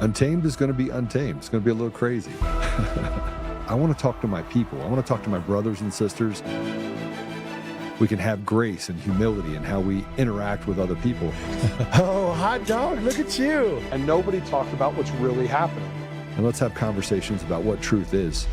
Untamed is going to be untamed. It's going to be a little crazy. I want to talk to my people. I want to talk to my brothers and sisters. We can have grace and humility in how we interact with other people. Oh, hot dog, look at you. And nobody talked about what's really happening. And let's have conversations about what truth is.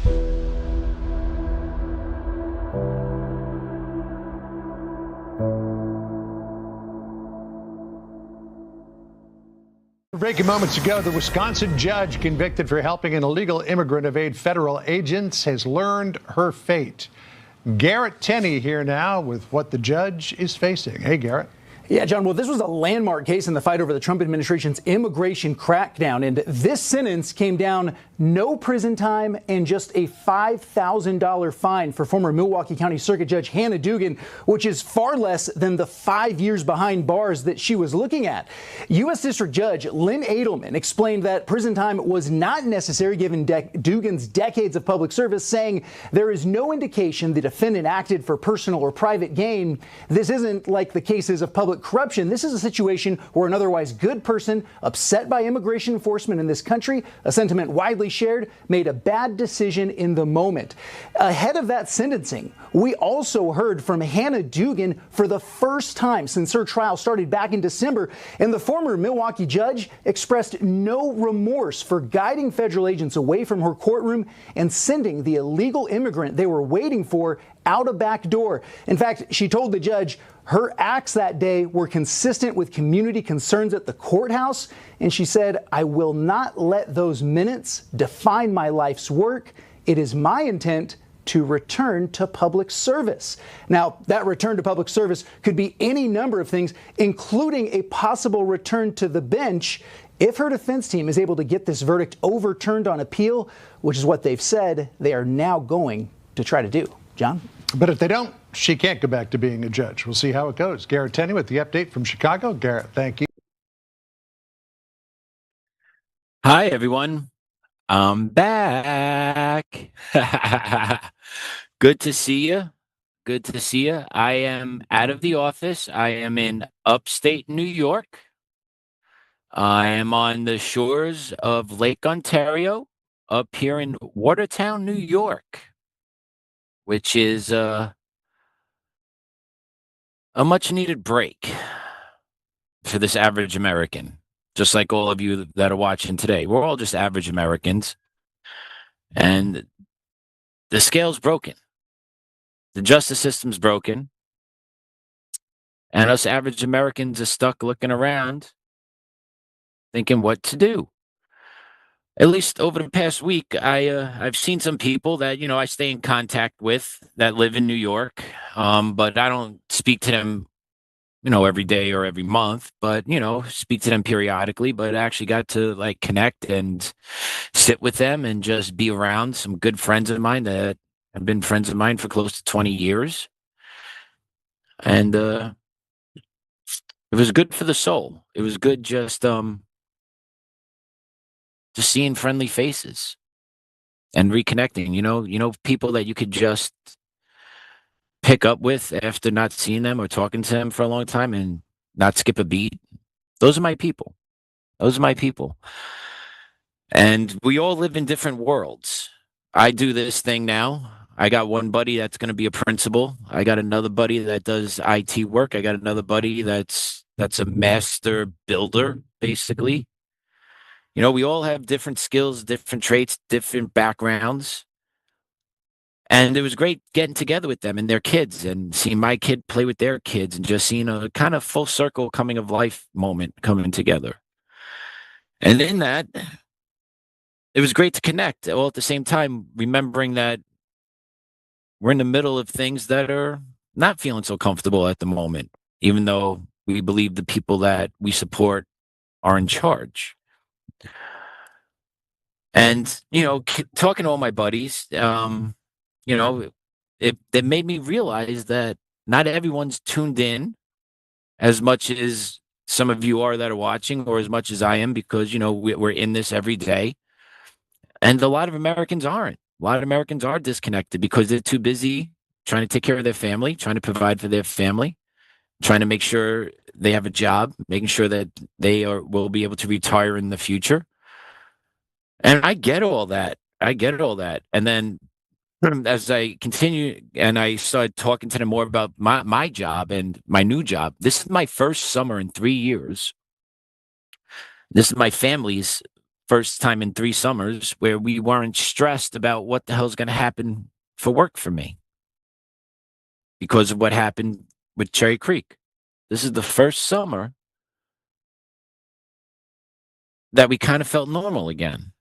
Breaking moments ago, the Wisconsin judge convicted for helping an illegal immigrant evade federal agents has learned her fate. Garrett Tenney here now with what the judge is facing. Hey, Garrett. Yeah, John, well, this was a landmark case in the fight over the Trump administration's immigration crackdown. And this sentence came down no prison time and just a $5,000 fine for former Milwaukee County Circuit Judge Hannah Dugan, which is far less than the 5 years behind bars that she was looking at. U.S. District Judge Lynn Edelman explained that prison time was not necessary given Dugan's decades of public service, saying there is no indication the defendant acted for personal or private gain. This isn't like the cases of public corruption. This is a situation where an otherwise good person, upset by immigration enforcement in this country, a sentiment widely shared, made a bad decision in the moment. Ahead of that sentencing, we also heard from Hannah Dugan for the first time since her trial started back in December, and the former Milwaukee judge expressed no remorse for guiding federal agents away from her courtroom and sending the illegal immigrant they were waiting for out a back door. In fact, she told the judge her acts that day were consistent with community concerns at the courthouse, and she said, "I will not let those minutes define my life's work. It is my intent to return to public service." Now, that return to public service could be any number of things, including a possible return to the bench if her defense team is able to get this verdict overturned on appeal, which is what they've said they are now going to try to do. John? But if they don't, she can't go back to being a judge. We'll see how it goes. Garrett Tenney with the update from Chicago. Garrett, thank you. Hi, everyone. I'm back. Good to see you. Good to see you. I am out of the office. I am in upstate New York. I am on the shores of Lake Ontario up here in Watertown, New York, which is a much needed break for this average American, just like all of you that are watching today. We're all just average Americans, and the scale's broken. The justice system's broken, and us average Americans are stuck looking around thinking what to do. At least over the past week, I've seen some people that, I stay in contact with that live in New York, but I don't speak to them, every day or every month, but, speak to them periodically, but I actually got to connect and sit with them and just be around some good friends of mine that have been friends of mine for close to 20 years. And it was good for the soul. It was good just seeing friendly faces and reconnecting, people that you could just pick up with after not seeing them or talking to them for a long time and not skip a beat. Those are my people. Those are my people. And we all live in different worlds. I do this thing now. I got one buddy that's going to be a principal. I got another buddy that does IT work. I got another buddy that's a master builder, basically. We all have different skills, different traits, different backgrounds. And it was great getting together with them and their kids and seeing my kid play with their kids and just seeing a kind of full circle coming of life moment coming together. And in that, it was great to connect, all at the same time, remembering that we're in the middle of things that are not feeling so comfortable at the moment, even though we believe the people that we support are in charge. And, talking to all my buddies, it made me realize that not everyone's tuned in as much as some of you are that are watching, or as much as I am, because, we're in this every day. And a lot of Americans aren't. A lot of Americans are disconnected because they're too busy trying to take care of their family, trying to provide for their family, trying to make sure they have a job, making sure that will be able to retire in the future. And I get all that. I get all that. And then as I continue and I started talking to them more about my job and my new job, this is my first summer in 3 years. This is my family's first time in 3 summers where we weren't stressed about what the hell's going to happen for work for me because of what happened with Cherry Creek. This is the first summer that we kind of felt normal again.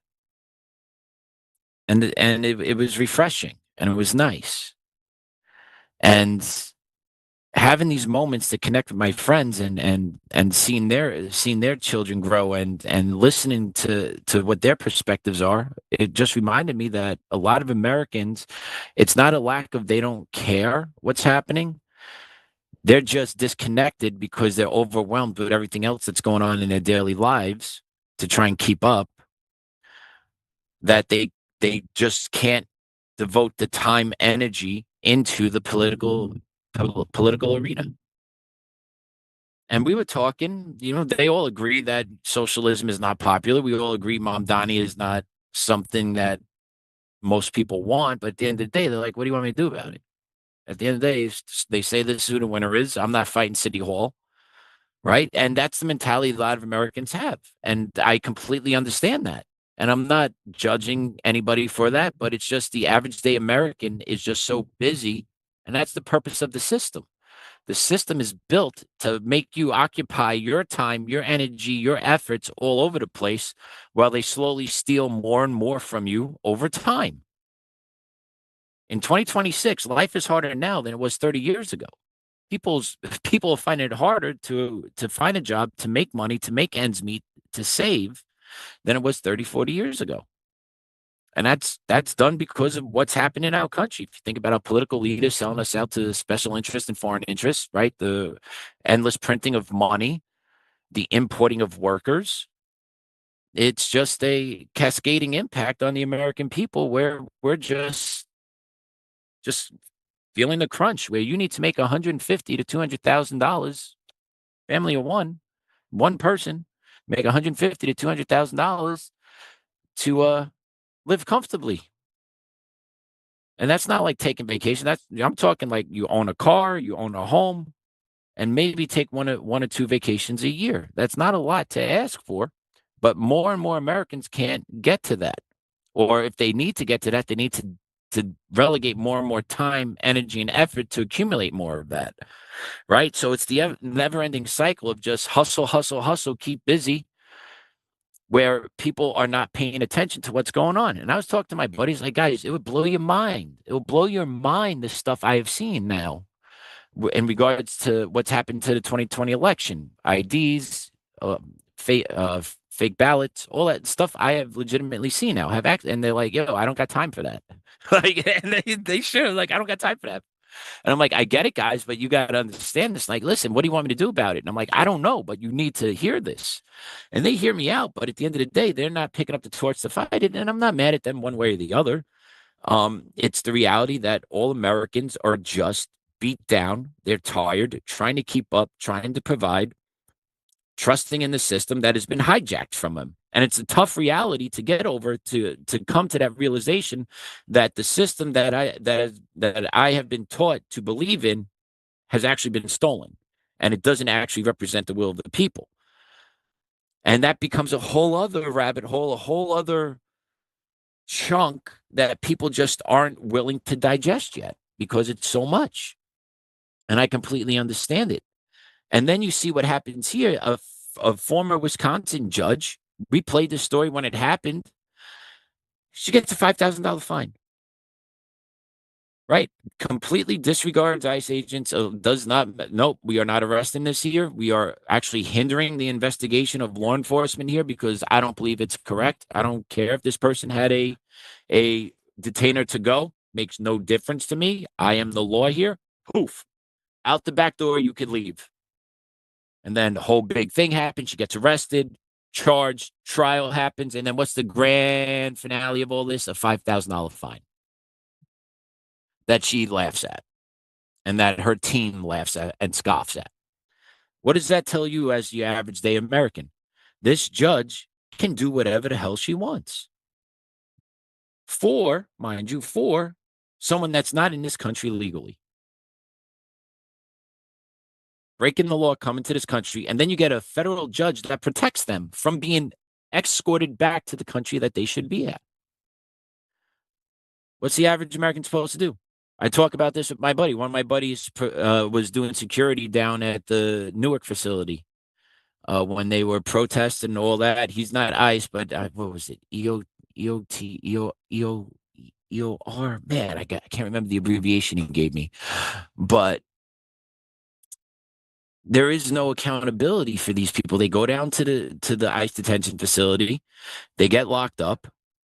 And it was refreshing and it was nice. And having these moments to connect with my friends and seeing their children grow and listening to what their perspectives are, it just reminded me that a lot of Americans, it's not a lack of they don't care what's happening. They're just disconnected because they're overwhelmed with everything else that's going on in their daily lives to try and keep up, that they just can't devote the time, energy into the political arena. And we were talking, they all agree that socialism is not popular. We all agree Mamdani is not something that most people want. But at the end of the day, they're like, what do you want me to do about it? At the end of the day, they say this is who the winner is. I'm not fighting City Hall. Right. And that's the mentality a lot of Americans have. And I completely understand that. And I'm not judging anybody for that, but it's just the average day American is just so busy. And that's the purpose of the system. The system is built to make you occupy your time, your energy, your efforts all over the place while they slowly steal more and more from you over time. In 2026, life is harder now than it was 30 years ago. People find it harder to find a job, to make money, to make ends meet, to save than it was 30, 40 years ago. And that's done because of what's happened in our country. If you think about our political leaders selling us out to special interests and foreign interests, right? The endless printing of money, the importing of workers. It's just a cascading impact on the American people where we're just feeling the crunch, where you need to make $150,000 to $200,000, family of one person, make $150,000 to $200,000 to live comfortably. And that's not like taking vacation. I'm talking like you own a car, you own a home, and maybe take one or two vacations a year. That's not a lot to ask for, but more and more Americans can't get to that. Or if they need to get to that, they need to relegate more and more time, energy, and effort to accumulate more of that, right? So it's the never-ending cycle of just hustle, hustle, hustle, keep busy, where people are not paying attention to what's going on. And I was talking to my buddies, like, guys, it would blow your mind. It will blow your mind, the stuff I have seen now in regards to what's happened to the 2020 election, IDs, fake ballots, all that stuff I have legitimately seen now. And they're like, yo, I don't got time for that. Like, and they sure, like, I don't got time for that. And I'm like, I get it, guys, but you got to understand this. Like, listen, what do you want me to do about it? And I'm like, I don't know, but you need to hear this. And they hear me out. But at the end of the day, they're not picking up the torch to fight it. And I'm not mad at them one way or the other. It's the reality that all Americans are just beat down. They're tired, trying to keep up, trying to provide, trusting in the system that has been hijacked from them. And it's a tough reality to get over, to come to that realization that the system that I have been taught to believe in has actually been stolen, and it doesn't actually represent the will of the people. And that becomes a whole other rabbit hole, a whole other chunk that people just aren't willing to digest yet because it's so much. And I completely understand it. And then you see what happens here. A former Wisconsin judge, we played the story when it happened. She gets a $5,000 fine. Right? Completely disregards ICE agents. Nope, we are not arresting this here. We are actually hindering the investigation of law enforcement here because I don't believe it's correct. I don't care if this person had a detainer to go. Makes no difference to me. I am the law here. Poof. Out the back door, you could leave. And then the whole big thing happens. She gets arrested, charged, trial happens. And then what's the grand finale of all this? A $5,000 fine that she laughs at and that her team laughs at and scoffs at. What does that tell you as the average day American? This judge can do whatever the hell she wants. Mind you, for someone that's not in this country legally. Breaking the law, coming to this country, and then you get a federal judge that protects them from being escorted back to the country that they should be at. What's the average American supposed to do? I talk about this with my buddy. One of my buddies was doing security down at the Newark facility when they were protesting and all that. He's not ICE, but what was it? EOR. Man, I can't remember the abbreviation he gave me. But there is no accountability for these people. They go down to the ICE detention facility, they get locked up,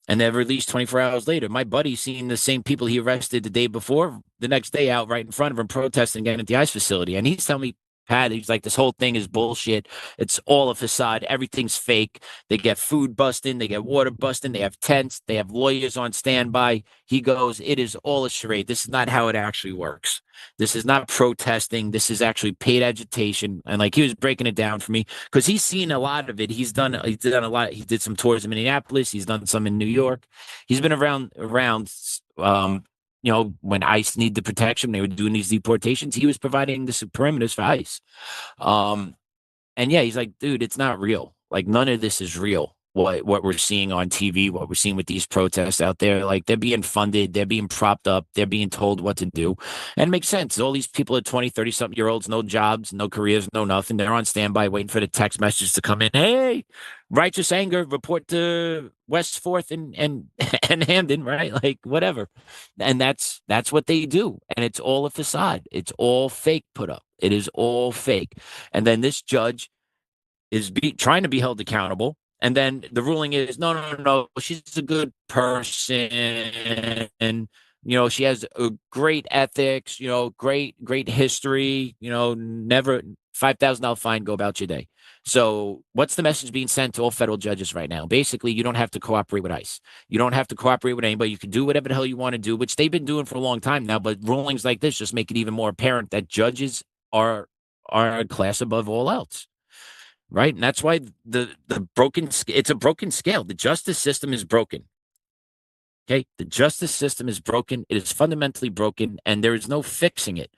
and they're released 24 hours later. My buddy's seen the same people he arrested the day before, the next day out right in front of him protesting again at the ICE facility. And he's telling me, Pat, he's like, this whole thing is bullshit. It's all a facade. Everything's fake. They get food busting. They get water busting. They have tents. They have lawyers on standby. He goes, it is all a charade. This is not how it actually works. This is not protesting. This is actually paid agitation. And like, he was breaking it down for me because he's seen a lot of it. He's done a lot. He did some tours in Minneapolis. He's done some in New York. He's been around, when ICE needed the protection, they were doing these deportations. He was providing the perimeters for ICE. And yeah, he's like, dude, it's not real. Like, none of this is real. What we're seeing on TV, what we're seeing with these protests out there, like, they're being funded, they're being propped up, they're being told what to do. And it makes sense. All these people are 20, 30 something year olds, no jobs, no careers, no nothing. They're on standby waiting for the text messages to come in. Hey, righteous anger, report to West 4th and Hamden, right? Like, whatever. And that's what they do. And it's all a facade. It's all fake put up. It is all fake. And then this judge is trying to be held accountable. And then the ruling is, no, she's a good person. And, she has a great ethics, great history, never $5,000 fine, go about your day. So what's the message being sent to all federal judges right now? Basically, you don't have to cooperate with ICE. You don't have to cooperate with anybody. You can do whatever the hell you want to do, which they've been doing for a long time now. But rulings like this just make it even more apparent that judges are a class above all else. Right. And that's why it's a broken scale. The justice system is broken. Okay. The justice system is broken. It is fundamentally broken, and there is no fixing it.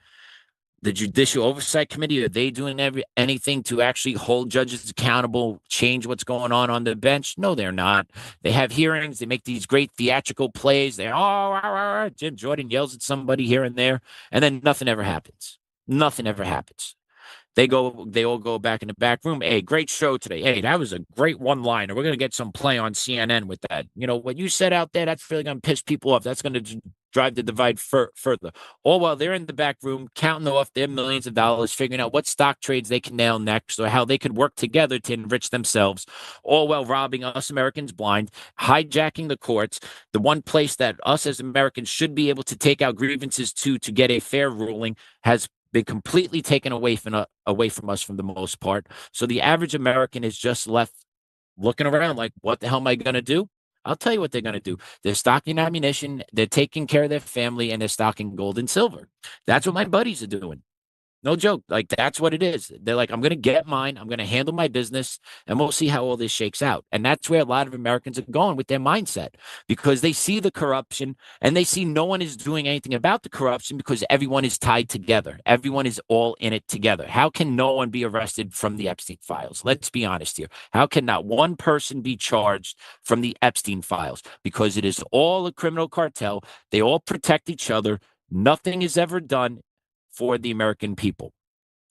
The Judicial Oversight Committee, are they doing anything to actually hold judges accountable, change what's going on the bench? No, they're not. They have hearings. They make these great theatrical plays. Jim Jordan yells at somebody here and there, and then nothing ever happens. Nothing ever happens. They all go back in the back room. Hey, great show today. Hey, that was a great one-liner. We're going to get some play on CNN with that. What you said out there, that's really going to piss people off. That's going to drive the divide further. All while they're in the back room counting off their millions of dollars, figuring out what stock trades they can nail next or how they could work together to enrich themselves, all while robbing us Americans blind, hijacking the courts, the one place that us as Americans should be able to take our grievances to get a fair ruling has been completely taken away from us for the most part. So the average American is just left looking around like, what the hell am I going to do? I'll tell you what they're going to do. They're stocking ammunition, they're taking care of their family, and they're stocking gold and silver. That's what my buddies are doing. No joke. Like, that's what it is. They're like, I'm going to get mine. I'm going to handle my business, and we'll see how all this shakes out. And that's where a lot of Americans are going with their mindset, because they see the corruption and they see no one is doing anything about the corruption because everyone is tied together. Everyone is all in it together. How can no one be arrested from the Epstein files? Let's be honest here. How can not one person be charged from the Epstein files? Because it is all a criminal cartel. They all protect each other. Nothing is ever done for the American people.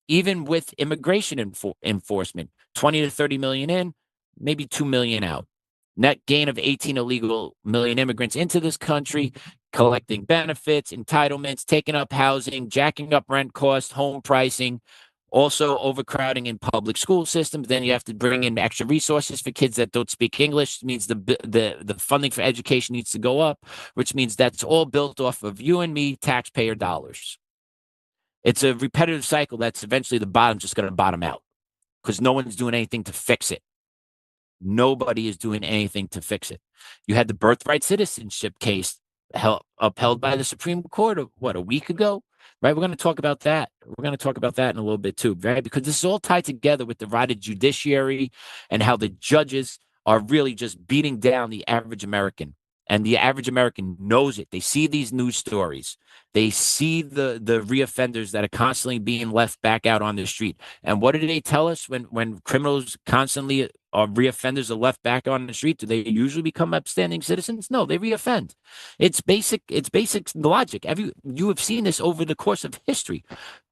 Even with immigration enforcement, 20 to 30 million in, maybe 2 million out. Net gain of 18 illegal million immigrants into this country, collecting benefits, entitlements, taking up housing, jacking up rent costs, home pricing, also overcrowding in public school systems. Then you have to bring in extra resources for kids that don't speak English. It means the funding for education needs to go up, which means that's all built off of you and me, taxpayer dollars. It's a repetitive cycle that's eventually the bottom's just going to bottom out because no one's doing anything to fix it. Nobody is doing anything to fix it. You had the birthright citizenship case upheld by the Supreme Court a week ago? right? We're going to talk about that. We're going to talk about that in a little bit too, right? Because this is all tied together with the divided judiciary and how the judges are really just beating down the average American. And the average American knows it. They see these news stories. They see the reoffenders that are constantly being left back out on the street. And what do they tell us when criminals constantly or reoffenders are left back on the street? Do they usually become upstanding citizens? No, they reoffend. It's basic logic. You have seen this over the course of history.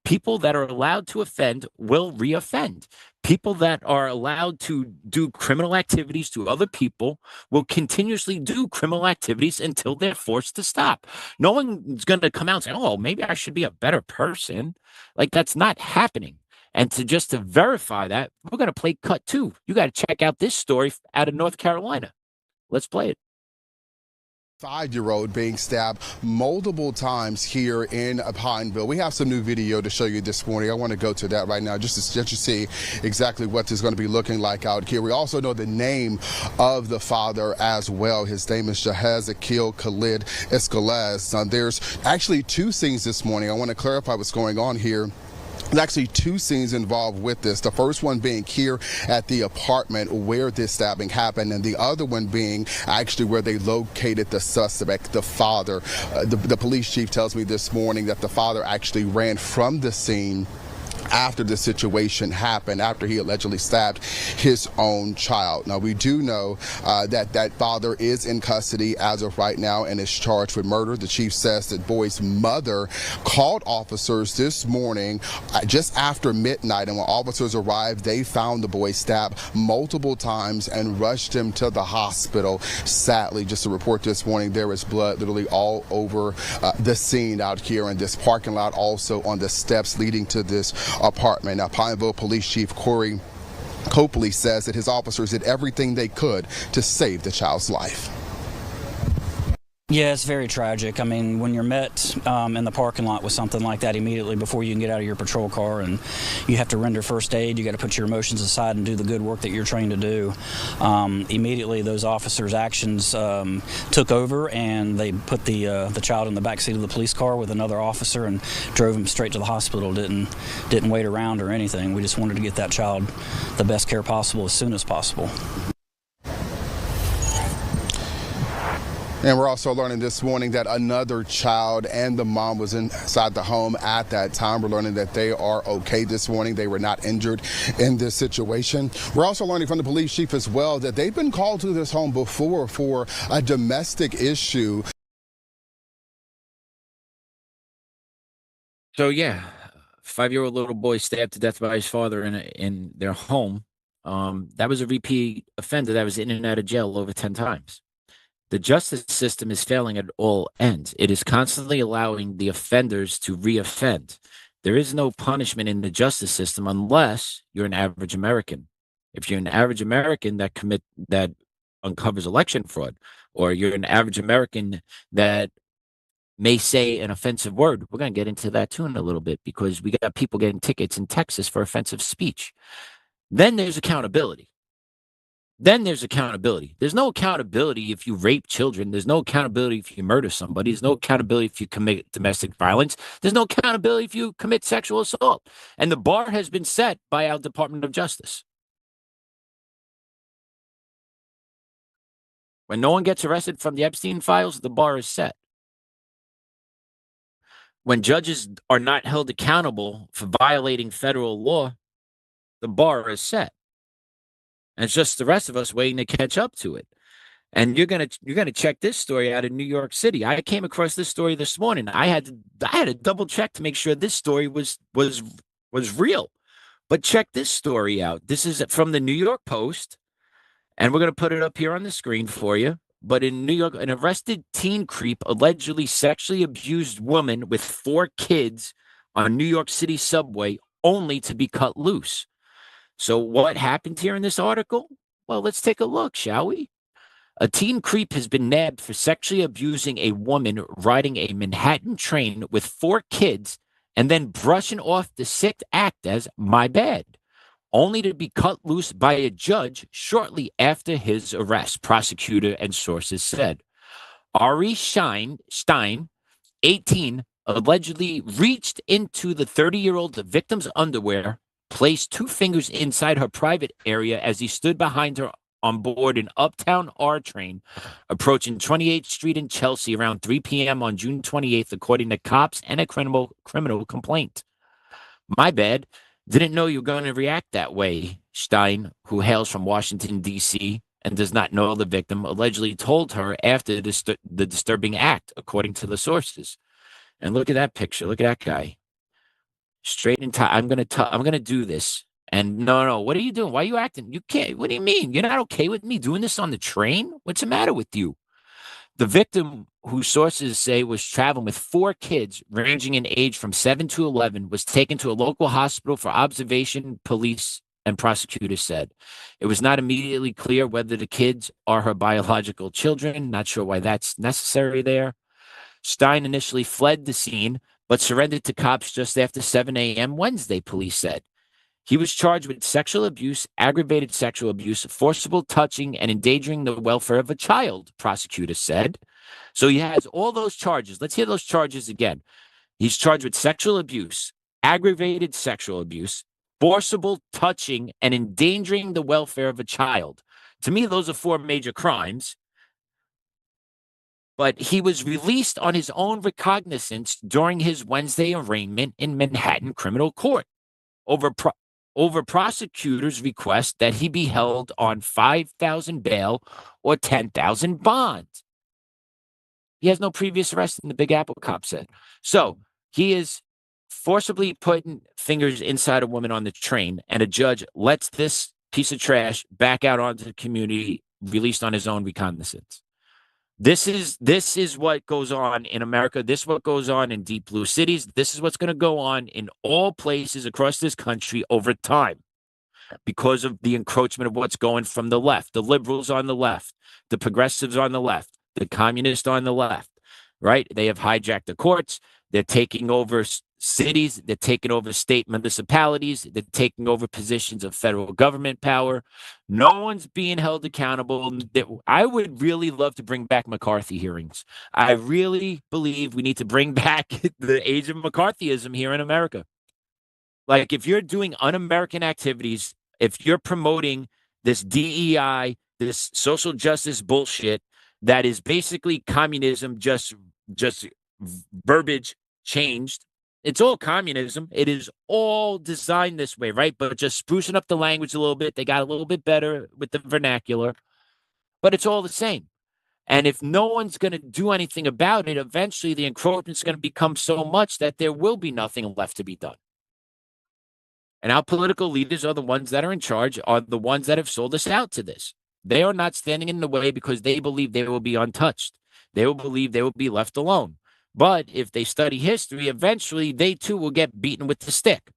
People that are allowed to offend will reoffend. People that are allowed to do criminal activities to other people will continuously do criminal activities until they're forced to stop. No one's going to come out and say, oh, maybe I should be a better person. Like, that's not happening. And to verify that, we're going to play cut 2. You got to check out this story out of North Carolina. Let's play it. 5-year-old being stabbed multiple times here in Pineville. We have some new video to show you this morning. I want to go to that right now just to see exactly what this is going to be looking like out here. We also know the name of the father as well. His name is Ezekiel Khalid Escalez. There's actually 2 scenes this morning. I want to clarify what's going on here. There's actually 2 scenes involved with this. The first one being here at the apartment where this stabbing happened, and the other one being actually where they located the suspect, the father. The police chief tells me this morning that the father actually ran from the scene after the situation happened, after he allegedly stabbed his own child. Now, we do know that father is in custody as of right now and is charged with murder. The chief says that boy's mother called officers this morning just after midnight, and when officers arrived, they found the boy stabbed multiple times and rushed him to the hospital. Sadly, just a report this morning, there is blood literally all over the scene out here in this parking lot, also on the steps leading to this apartment. Now, Pineville Police Chief Corey Copley says that his officers did everything they could to save the child's life. Yeah, it's very tragic. I mean, when you're met in the parking lot with something like that immediately before you can get out of your patrol car and you have to render first aid, you got to put your emotions aside and do the good work that you're trained to do. Immediately, those officers' actions took over, and they put the child in the back seat of the police car with another officer and drove him straight to the hospital. Didn't wait around or anything. We just wanted to get that child the best care possible as soon as possible. And we're also learning this morning that another child and the mom was inside the home at that time. We're learning that they are okay this morning. They were not injured in this situation. We're also learning from the police chief as well that they've been called to this home before for a domestic issue. So, yeah, 5-year-old little boy stabbed to death by his father in their home. That was a repeat offender that was in and out of jail over 10 times. The justice system is failing at all ends. It is constantly allowing the offenders to reoffend. There is no punishment in the justice system unless you're an average American. If you're an average American that uncovers election fraud, or you're an average American that may say an offensive word, we're going to get into that too in a little bit, because we got people getting tickets in Texas for offensive speech. Then there's accountability. There's no accountability if you rape children. There's no accountability if you murder somebody. There's no accountability if you commit domestic violence. There's no accountability if you commit sexual assault. And the bar has been set by our Department of Justice. When no one gets arrested from the Epstein files, the bar is set. When judges are not held accountable for violating federal law, the bar is set. And it's just the rest of us waiting to catch up to it. And you're gonna check this story out of New York City. I came across this story this morning. I had to double check to make sure this story was real. But check this story out. This is from the New York Post, and we're gonna put it up here on the screen for you. But in New York, an arrested teen creep allegedly sexually abused woman with 4 kids on New York City subway, only to be cut loose. So what happened here in this article? Well, let's take a look, shall we? A teen creep has been nabbed for sexually abusing a woman riding a Manhattan train with 4 kids and then brushing off the sick act as "my bad," only to be cut loose by a judge shortly after his arrest, prosecutor and sources said. Ari Stein, 18, allegedly reached into the 30-year-old victim's underwear, placed 2 fingers inside her private area as he stood behind her on board an Uptown R train approaching 28th Street in Chelsea around 3 p.m. on June 28th, according to cops and a criminal complaint. My bad. Didn't know you were going to react that way, Stein, who hails from Washington, D.C., and does not know the victim, allegedly told her after the disturbing act, according to the sources. And look at that picture. Look at that guy. Straight in time. I'm gonna do this. And no, what are you doing? Why are you acting? You can't. What do you mean? You're not okay with me doing this on the train? What's the matter with you? The victim, who sources say was traveling with 4 kids ranging in age from 7 to 11, was taken to a local hospital for observation, police and prosecutors said. It was not immediately clear whether the kids are her biological children. Not sure why that's necessary there. Stein initially fled the scene, but surrendered to cops just after 7 a.m. Wednesday, police said. He was charged with sexual abuse, aggravated sexual abuse, forcible touching, and endangering the welfare of a child, prosecutors said. So he has all those charges. Let's hear those charges again. He's charged with sexual abuse, aggravated sexual abuse, forcible touching, and endangering the welfare of a child. To me, those are 4 major crimes. But he was released on his own recognizance during his Wednesday arraignment in Manhattan criminal court over prosecutors' request that he be held on $5,000 bail or $10,000 bond. He has no previous arrest in the Big Apple, cop said. So he is forcibly putting fingers inside a woman on the train, and a judge lets this piece of trash back out onto the community, released on his own recognizance. This is what goes on in America. This is what goes on in deep blue cities. This is what's going to go on in all places across this country over time because of the encroachment of what's going from the left, the liberals on the left, the progressives on the left, the communists on the left, right? They have hijacked the courts. They're taking over cities. They're taking over state municipalities. They're taking over positions of federal government power. No one's being held accountable. I would really love to bring back McCarthy hearings. I really believe we need to bring back the age of McCarthyism here in America. Like, if you're doing un-American activities, if you're promoting this DEI, this social justice bullshit that is basically communism, just verbiage changed. It's all communism. It is all designed this way, right? But just sprucing up the language a little bit. They got a little bit better with the vernacular, but it's all the same. And if no one's going to do anything about it, eventually the encroachment is going to become so much that there will be nothing left to be done. And our political leaders are the ones that are in charge, are the ones that have sold us out to this. They are not standing in the way because they believe they will be untouched. They will believe they will be left alone. But if they study history, eventually they too will get beaten with the stick.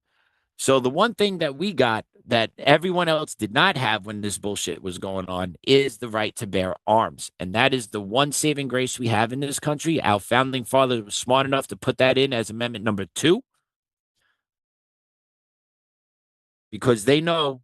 So the one thing that we got that everyone else did not have when this bullshit was going on is the right to bear arms. And that is the one saving grace we have in this country. Our founding father was smart enough to put that in as Amendment number 2. Because they know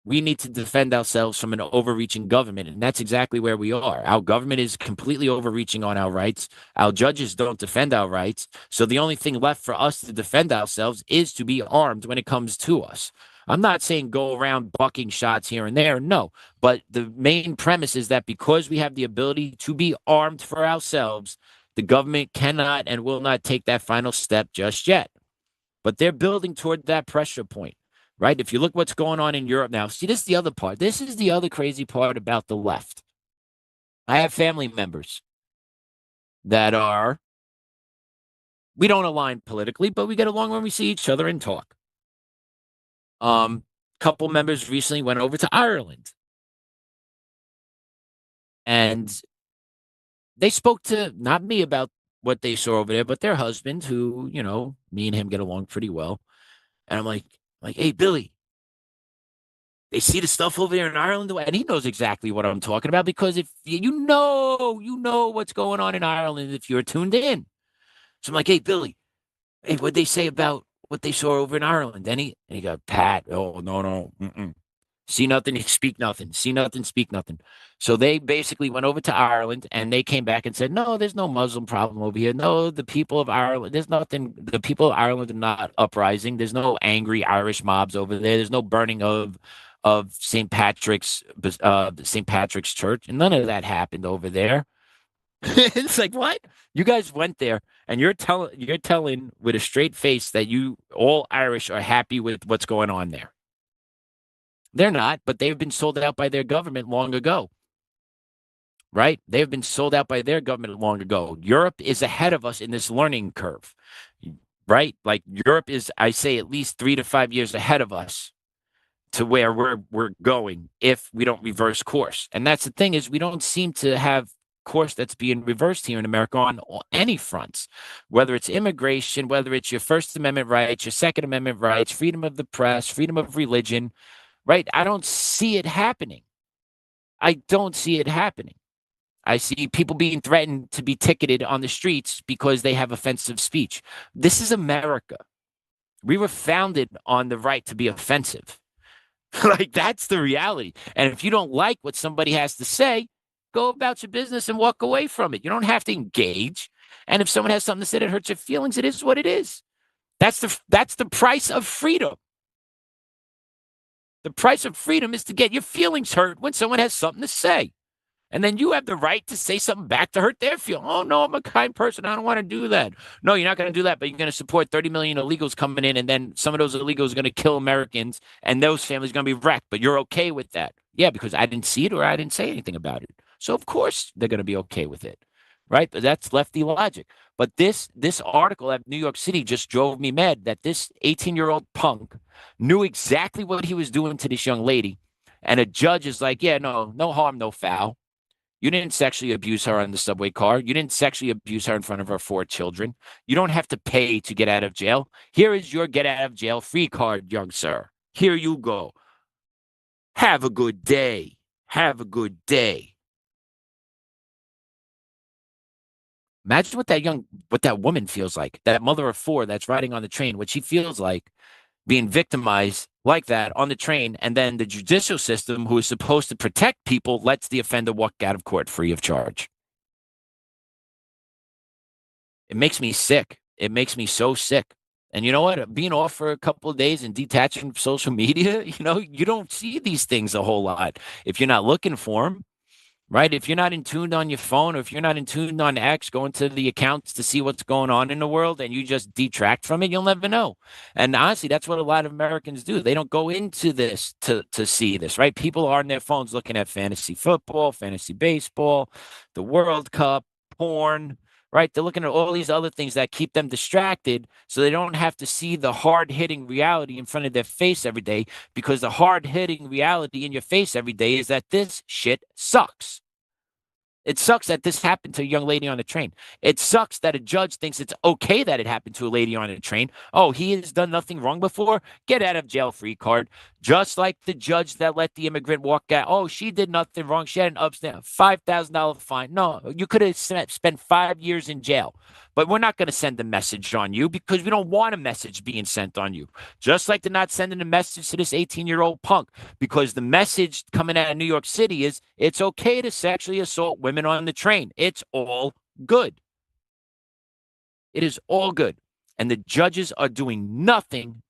we need to defend ourselves from an overreaching government. And that's exactly where we are. Our government is completely overreaching on our rights. Our judges don't defend our rights. So the only thing left for us to defend ourselves is to be armed when it comes to us. I'm not saying go around bucking shots here and there. No. But the main premise is that because we have the ability to be armed for ourselves, the government cannot and will not take that final step just yet. But they're building toward that pressure point. Right? If you look what's going on in Europe now, see, this is the other part. This is the other crazy part about the left. I have family members that we don't align politically, but we get along when we see each other and talk. Couple members recently went over to Ireland. And they spoke to, not me about what they saw over there, but their husband, who, me and him get along pretty well. And I'm like, hey, Billy, they see the stuff over there in Ireland, and he knows exactly what I'm talking about because if you know what's going on in Ireland if you're tuned in. So I'm like, hey, Billy, hey, what'd they say about what they saw over in Ireland? And he got, Pat, oh, no, mm-mm. See nothing, speak nothing. See nothing, speak nothing. So they basically went over to Ireland and they came back and said, no, there's no Muslim problem over here. No, the people of Ireland, there's nothing. The people of Ireland are not uprising. There's no angry Irish mobs over there. There's no burning of St. Patrick's Church. And none of that happened over there. It's like, what? You guys went there and you're telling with a straight face that you all Irish are happy with what's going on there. They're not, but they've been sold out by their government long ago. Right? They've been sold out by their government long ago. Europe is ahead of us in this learning curve. Right? Like Europe is, I say, at least 3 to 5 years ahead of us to where we're going if we don't reverse course. And that's the thing, is we don't seem to have course that's being reversed here in America on any fronts, whether it's immigration, whether it's your First Amendment rights, your Second Amendment rights, freedom of the press, freedom of religion. Right? I don't see it happening. I don't see it happening. I see people being threatened to be ticketed on the streets because they have offensive speech. This is America. We were founded on the right to be offensive. Like, that's the reality. And if you don't like what somebody has to say, go about your business and walk away from it. You don't have to engage. And if someone has something to say that hurts your feelings, it is what it is. That's the price of freedom. The price of freedom is to get your feelings hurt when someone has something to say. And then you have the right to say something back to hurt their feelings. Oh, no, I'm a kind person. I don't want to do that. No, you're not going to do that, but you're going to support 30 million illegals coming in, and then some of those illegals are going to kill Americans, and those families are going to be wrecked. But you're okay with that. Yeah, because I didn't see it or I didn't say anything about it. So, of course, they're going to be okay with it. Right? But that's lefty logic. But this article at New York City just drove me mad that this 18-year-old punk knew exactly what he was doing to this young lady. And a judge is like, yeah, no harm, no foul. You didn't sexually abuse her on the subway car. You didn't sexually abuse her in front of her 4 children. You don't have to pay to get out of jail. Here is your get out of jail free card, young sir. Here you go. Have a good day. Have a good day. Imagine what that woman feels like, that mother of 4 that's riding on the train, what she feels like being victimized like that on the train, and then the judicial system, who is supposed to protect people, lets the offender walk out of court free of charge. It makes me sick. It makes me so sick. And you know what? Being off for a couple of days and detaching from social media, you don't see these things a whole lot if you're not looking for them. Right? If you're not in tuned on your phone, or if you're not in tuned on X, going to the accounts to see what's going on in the world, and you just detract from it, you'll never know. And honestly, that's what a lot of Americans do. They don't go into this to see this, right? People are on their phones looking at fantasy football, fantasy baseball, the World Cup, porn, right? They're looking at all these other things that keep them distracted, so they don't have to see the hard-hitting reality in front of their face every day, because the hard-hitting reality in your face every day is that this shit sucks. It sucks that this happened to a young lady on a train. It sucks that a judge thinks it's okay that it happened to a lady on a train. Oh, he has done nothing wrong before? Get out of jail free card. Just like the judge that let the immigrant walk out. Oh, she did nothing wrong. She had an upstanding $5,000 fine. No, you could have spent 5 years in jail. But we're not going to send a message on you because we don't want a message being sent on you. Just like they're not sending a message to this 18-year-old punk, because the message coming out of New York City is it's okay to sexually assault women on the train. It's all good. It is all good. And the judges are doing nothing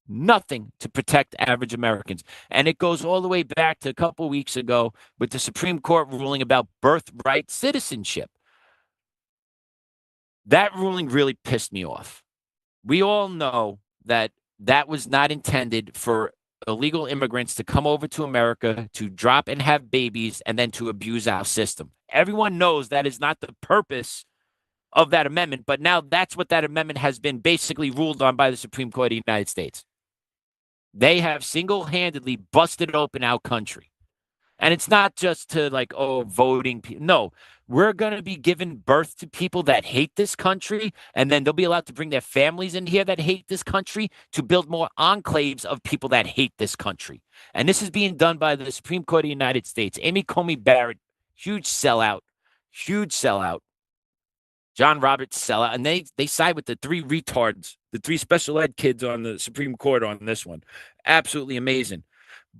to protect average Americans. And it goes all the way back to a couple weeks ago with the Supreme Court ruling about birthright citizenship. That ruling really pissed me off. We all know that was not intended for illegal immigrants to come over to America to drop and have babies and then to abuse our system. Everyone knows that is not the purpose of that amendment, but now that's what that amendment has been basically ruled on by the Supreme Court of the United States. They have single-handedly busted open our country. And it's not just to voting people. No, we're going to be giving birth to people that hate this country, and then they'll be allowed to bring their families in here that hate this country to build more enclaves of people that hate this country. And this is being done by the Supreme Court of the United States. Amy Coney Barrett, huge sellout. John Roberts sellout. And they side with the 3 retards, the 3 special ed kids on the Supreme Court on this one. Absolutely amazing.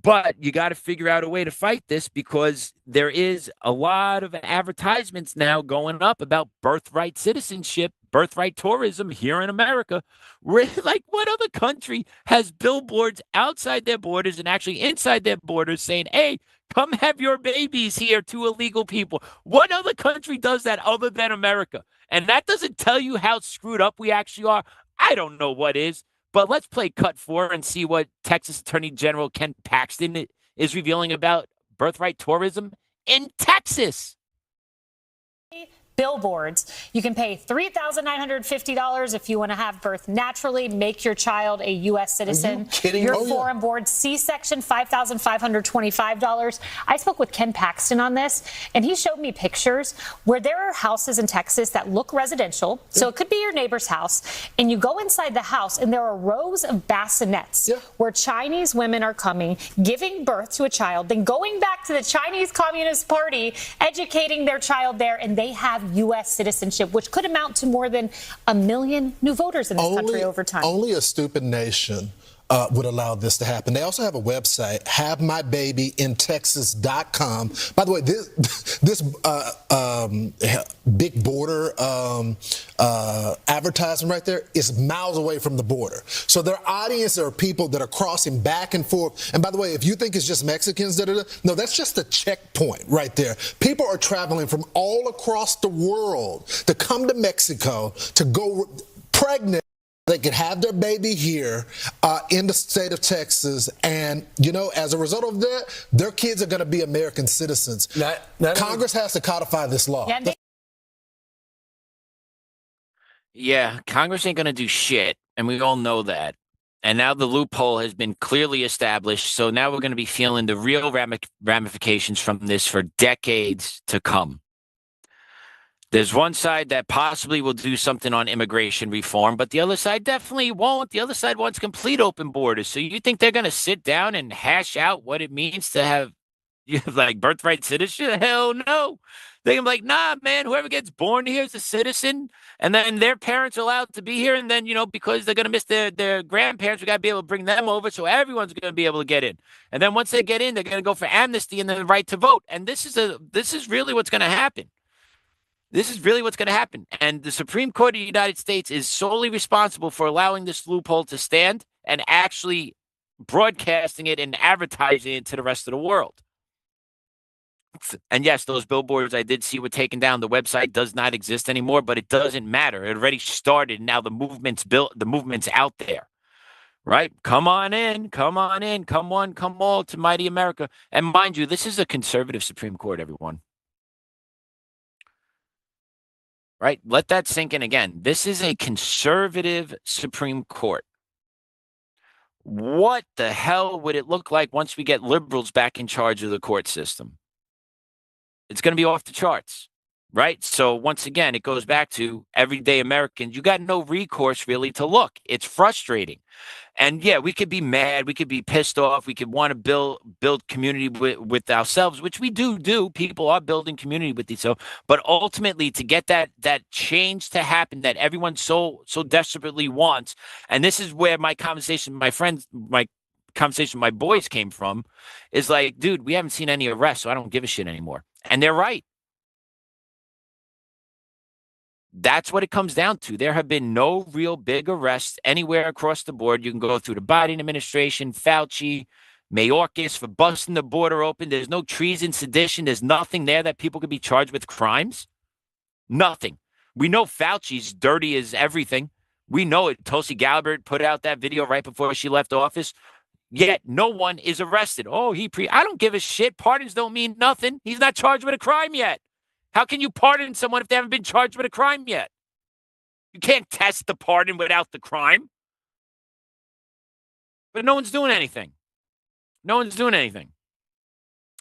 But you got to figure out a way to fight this because there is a lot of advertisements now going up about birthright citizenship, birthright tourism here in America. Like, what other country has billboards outside their borders and actually inside their borders saying, hey, come have your babies here to illegal people? What other country does that other than America? And that doesn't tell you how screwed up we actually are. I don't know what is. But let's play cut 4 and see what Texas Attorney General Ken Paxton is revealing about birthright tourism in Texas. Billboards. You can pay $3,950 if you want to have birth naturally, make your child a U.S. citizen. Are you kidding? Your foreign board C-section, $5,525. I spoke with Ken Paxton on this, and he showed me pictures where there are houses in Texas that look residential. So it could be your neighbor's house, and you go inside the house, and there are rows of bassinets where Chinese women are coming, giving birth to a child, then going back to the Chinese Communist Party, educating their child there, and they have U.S. citizenship, which could amount to more than 1 million new voters in this country over time. Only a stupid nation would allow this to happen. They also have a website, havemybabyintexas.com. By the way, this big border advertisement right there is miles away from the border. So their audience are people that are crossing back and forth. And by the way, if you think it's just Mexicans, no, that's just a checkpoint right there. People are traveling from all across the world to come to Mexico to go pregnant. They could have their baby here in the state of Texas. And, you know, as a result of that, their kids are going to be American citizens. Congress has to codify this law. Yeah, Congress ain't going to do shit. And we all know that. And now the loophole has been clearly established. So now we're going to be feeling the real ramifications from this for decades to come. There's one side that possibly will do something on immigration reform, but the other side definitely won't. The other side wants complete open borders. So you think they're going to sit down and hash out what it means to have like birthright citizenship? Hell no. They're like, nah, man, whoever gets born here is a citizen. And then their parents are allowed to be here. And then, you know, because they're going to miss their grandparents, we got to be able to bring them over. So everyone's going to be able to get in. And then once they get in, they're going to go for amnesty and then the right to vote. And this is really what's going to happen. This is really what's going to happen. And the Supreme Court of the United States is solely responsible for allowing this loophole to stand and actually broadcasting it and advertising it to the rest of the world. And yes, those billboards I did see were taken down. The website does not exist anymore, but it doesn't matter. It already started. Now the movement's built. The movement's out there, right? Come on in. Come on in. Come on. Come all to mighty America. And mind you, this is a conservative Supreme Court, everyone. Right? Let that sink in again. This is a conservative Supreme Court. What the hell would it look like once we get liberals back in charge of the court system? It's going to be off the charts, right? So once again, it goes back to everyday Americans. You got no recourse really to look. It's frustrating. And yeah, we could be mad. We could be pissed off. We could want to build community with ourselves, which we do. People are building community with each other. But ultimately, to get that change to happen that everyone so desperately wants, and this is where my conversation with my boys came from, is like, dude, we haven't seen any arrests, so I don't give a shit anymore. And they're right. That's what it comes down to. There have been no real big arrests anywhere across the board. You can go through the Biden administration, Fauci, Mayorkas for busting the border open. There's no treason, sedition. There's nothing there that people could be charged with crimes. Nothing. We know Fauci's dirty as everything. We know it. Tulsi Gabbard put out that video right before she left office. Yet no one is arrested. I don't give a shit. Pardons don't mean nothing. He's not charged with a crime yet. How can you pardon someone if they haven't been charged with a crime yet? You can't test the pardon without the crime. But no one's doing anything. No one's doing anything.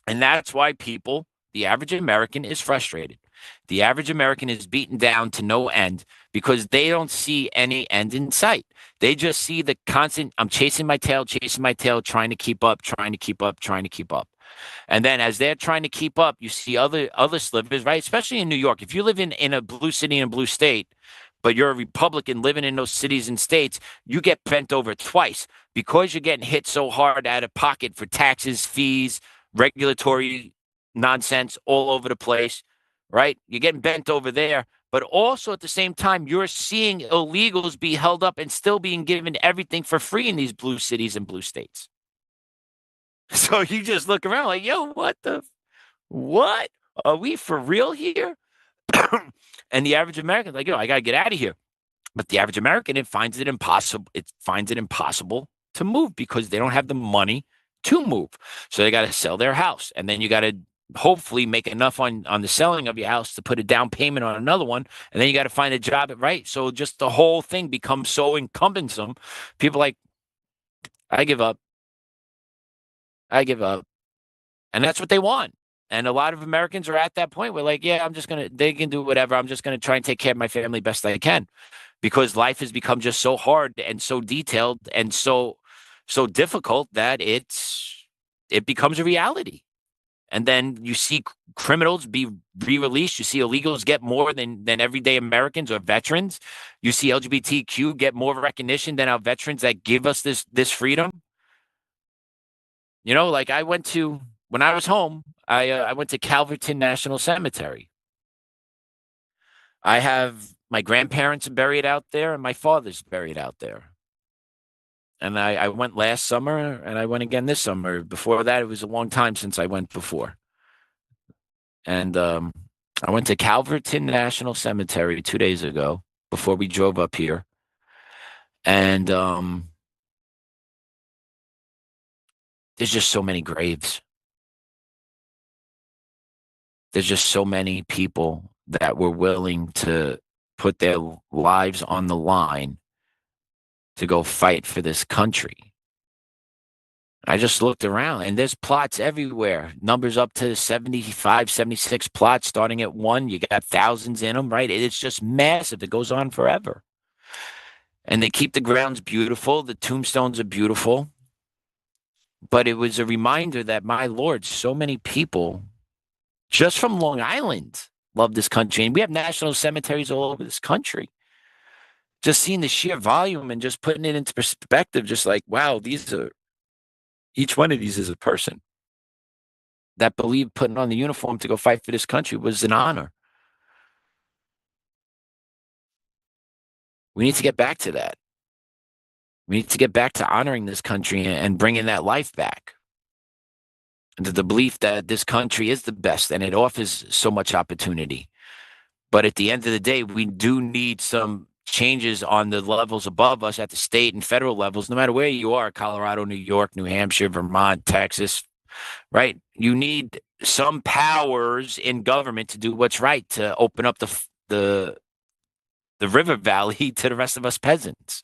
And that's why people, the average American, is frustrated. The average American is beaten down to no end because they don't see any end in sight. They just see the constant, I'm chasing my tail, trying to keep up. And then as they're trying to keep up, you see other slivers, right? Especially in New York. If you live in a blue city, in a blue state, but you're a Republican living in those cities and states, you get bent over twice because you're getting hit so hard out of pocket for taxes, fees, regulatory nonsense all over the place, right? You're getting bent over there. But also at the same time, you're seeing illegals be held up and still being given everything for free in these blue cities and blue states. So you just look around like, yo, what? Are we for real here? And the average American, like, yo, I got to get out of here. But the average American, it finds it impossible to move because they don't have the money to move. So they got to sell their house. And then you got to hopefully make enough on the selling of your house to put a down payment on another one. And then you got to find a job, right? So just the whole thing becomes so cumbersome. People like, I give up. And that's what they want. And a lot of Americans are at that point where, like, yeah, they can do whatever. I'm just going to try and take care of my family best I can, because life has become just so hard and so detailed and so difficult that it becomes a reality. And then you see criminals be re-released. You see illegals get more than everyday Americans or veterans. You see LGBTQ get more recognition than our veterans that give us this freedom. You know, like when I was home, I went to Calverton National Cemetery. I have my grandparents buried out there and my father's buried out there. And I went last summer and I went again this summer. Before that, it was a long time since I went before. And I went to Calverton National Cemetery 2 days ago before we drove up here. And there's just so many graves. There's just so many people that were willing to put their lives on the line to go fight for this country. I just looked around and there's plots everywhere. Numbers up to 75, 76 plots starting at 1. You got thousands in them, right? It's just massive. It goes on forever. And they keep the grounds beautiful. The tombstones are beautiful. But it was a reminder that, my Lord, so many people just from Long Island love this country. And we have national cemeteries all over this country. Just seeing the sheer volume and just putting it into perspective, just like, wow, each one of these is a person that believed putting on the uniform to go fight for this country was an honor. We need to get back to that. We need to get back to honoring this country and bringing that life back. And to the belief that this country is the best and it offers so much opportunity. But at the end of the day, we do need some changes on the levels above us at the state and federal levels, no matter where you are, Colorado, New York, New Hampshire, Vermont, Texas, right? You need some powers in government to do what's right, to open up the river valley to the rest of us peasants.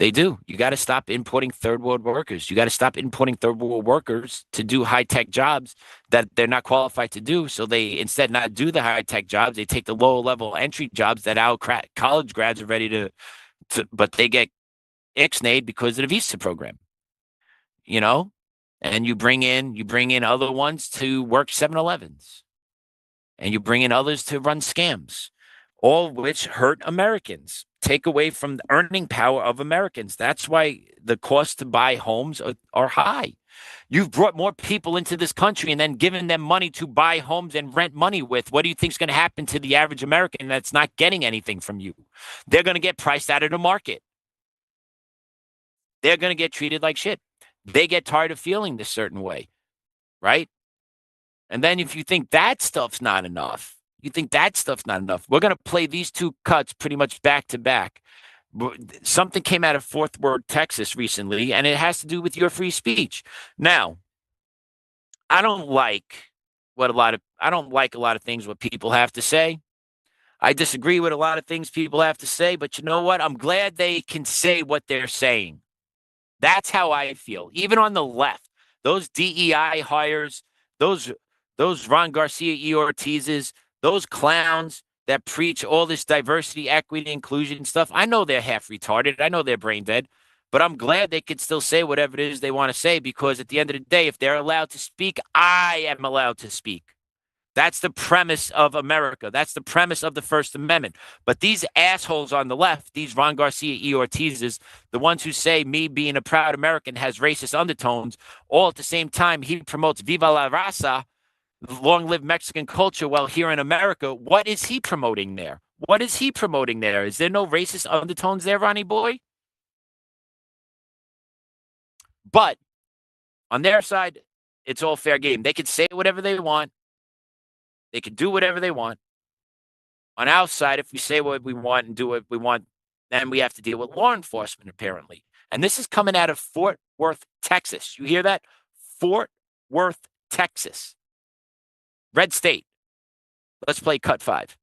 They do. You got to stop importing third world workers. You got to stop importing third world workers to do high-tech jobs that they're not qualified to do. So they instead not do the high-tech jobs. They take the lower-level entry jobs that our college grads are ready to, but they get ixnayed because of the visa program. You know, and you bring in other ones to work 7-Elevens, and you bring in others to run scams, all of which hurt Americans, take away from the earning power of Americans. That's why the cost to buy homes are high. You've brought more people into this country and then given them money to buy homes and rent money with. What do you think is going to happen to the average American that's not getting anything from you? They're going to get priced out of the market. They're going to get treated like shit. They get tired of feeling this certain way, right? And then if you think that stuff's not enough, we're going to play these two cuts pretty much back to back. Something came out of Fort Worth, Texas recently, and it has to do with your free speech. Now, I don't like a lot of things what people have to say. I disagree with a lot of things people have to say, but you know what? I'm glad they can say what they're saying. That's how I feel. Even on the left, those DEI hires, those Ron Garcia, E. Ortiz's, those clowns that preach all this diversity, equity, inclusion stuff, I know they're half retarded. I know they're brain dead, but I'm glad they can still say whatever it is they want to say, because at the end of the day, if they're allowed to speak, I am allowed to speak. That's the premise of America. That's the premise of the First Amendment. But these assholes on the left, these Ron Garcia, E. Ortizes, the ones who say me being a proud American has racist undertones, all at the same time he promotes Viva la Raza, long live Mexican culture, while here in America, what is he promoting there? What is he promoting there? Is there no racist undertones there, Ronnie boy? But on their side, it's all fair game. They can say whatever they want. They can do whatever they want. On our side, if we say what we want and do what we want, then we have to deal with law enforcement, apparently. And this is coming out of Fort Worth, Texas. You hear that? Fort Worth, Texas. Red state. Let's play cut 5.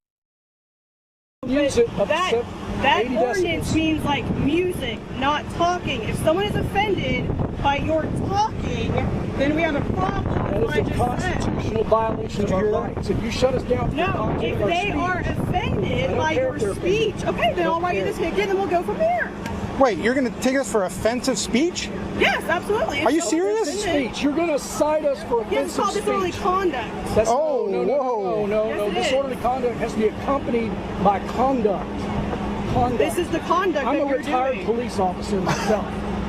That ordinance means like music, not talking. If someone is offended by your talking, then we have a problem. That is a constitutional violation of your rights. If you shut us down, no. If they are offended by your speech, okay, then I'll write you the ticket and we'll go from there. Wait, you're going to take us for offensive speech? Yes, absolutely. Are you serious? Speech. You're going to cite us for offensive it's called disorderly conduct. That's, no. Yes, disorderly conduct has to be accompanied by conduct. This is the conduct I'm that a you're retired doing. Police officer myself.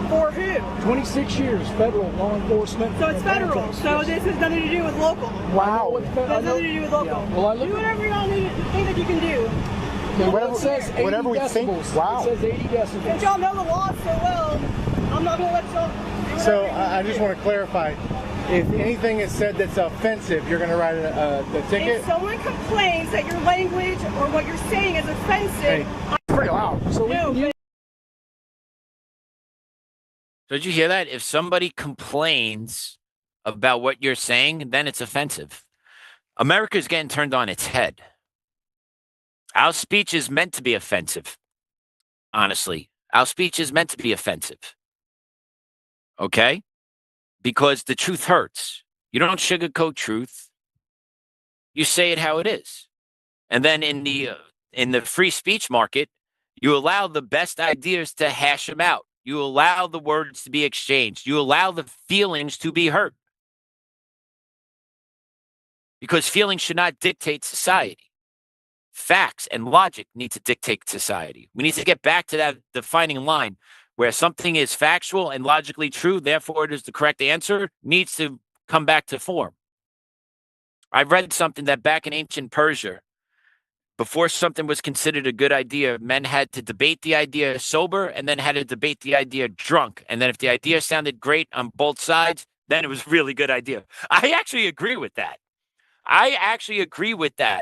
For who? 26 years, federal law enforcement. So it's federal. So this has nothing to do with local. Wow. It has nothing to do with local. Yeah. Well, do whatever y'all think that you can do. Whatever it says 80 whatever we decibels. think. Wow. It says 80 decibels. Since y'all know the law so well, I'm not going to let y'all do So I just want to clarify. If anything is said that's offensive, you're going to write the ticket? If someone complains that your language or what you're saying is offensive, It's pretty loud. So So did you hear that? If somebody complains about what you're saying, then it's offensive. America's getting turned on its head. Our speech is meant to be offensive. Honestly, our speech is meant to be offensive. Okay? Because the truth hurts. You don't sugarcoat truth. You say it how it is. And then in the free speech market, you allow the best ideas to hash them out. You allow the words to be exchanged. You allow the feelings to be hurt. Because feelings should not dictate society. Facts and logic need to dictate society. We need to get back to that defining line where something is factual and logically true, therefore it is the correct answer, needs to come back to form. I've read something that back in ancient Persia, before something was considered a good idea, men had to debate the idea sober and then had to debate the idea drunk. And then if the idea sounded great on both sides, then it was a really good idea. I actually agree with that.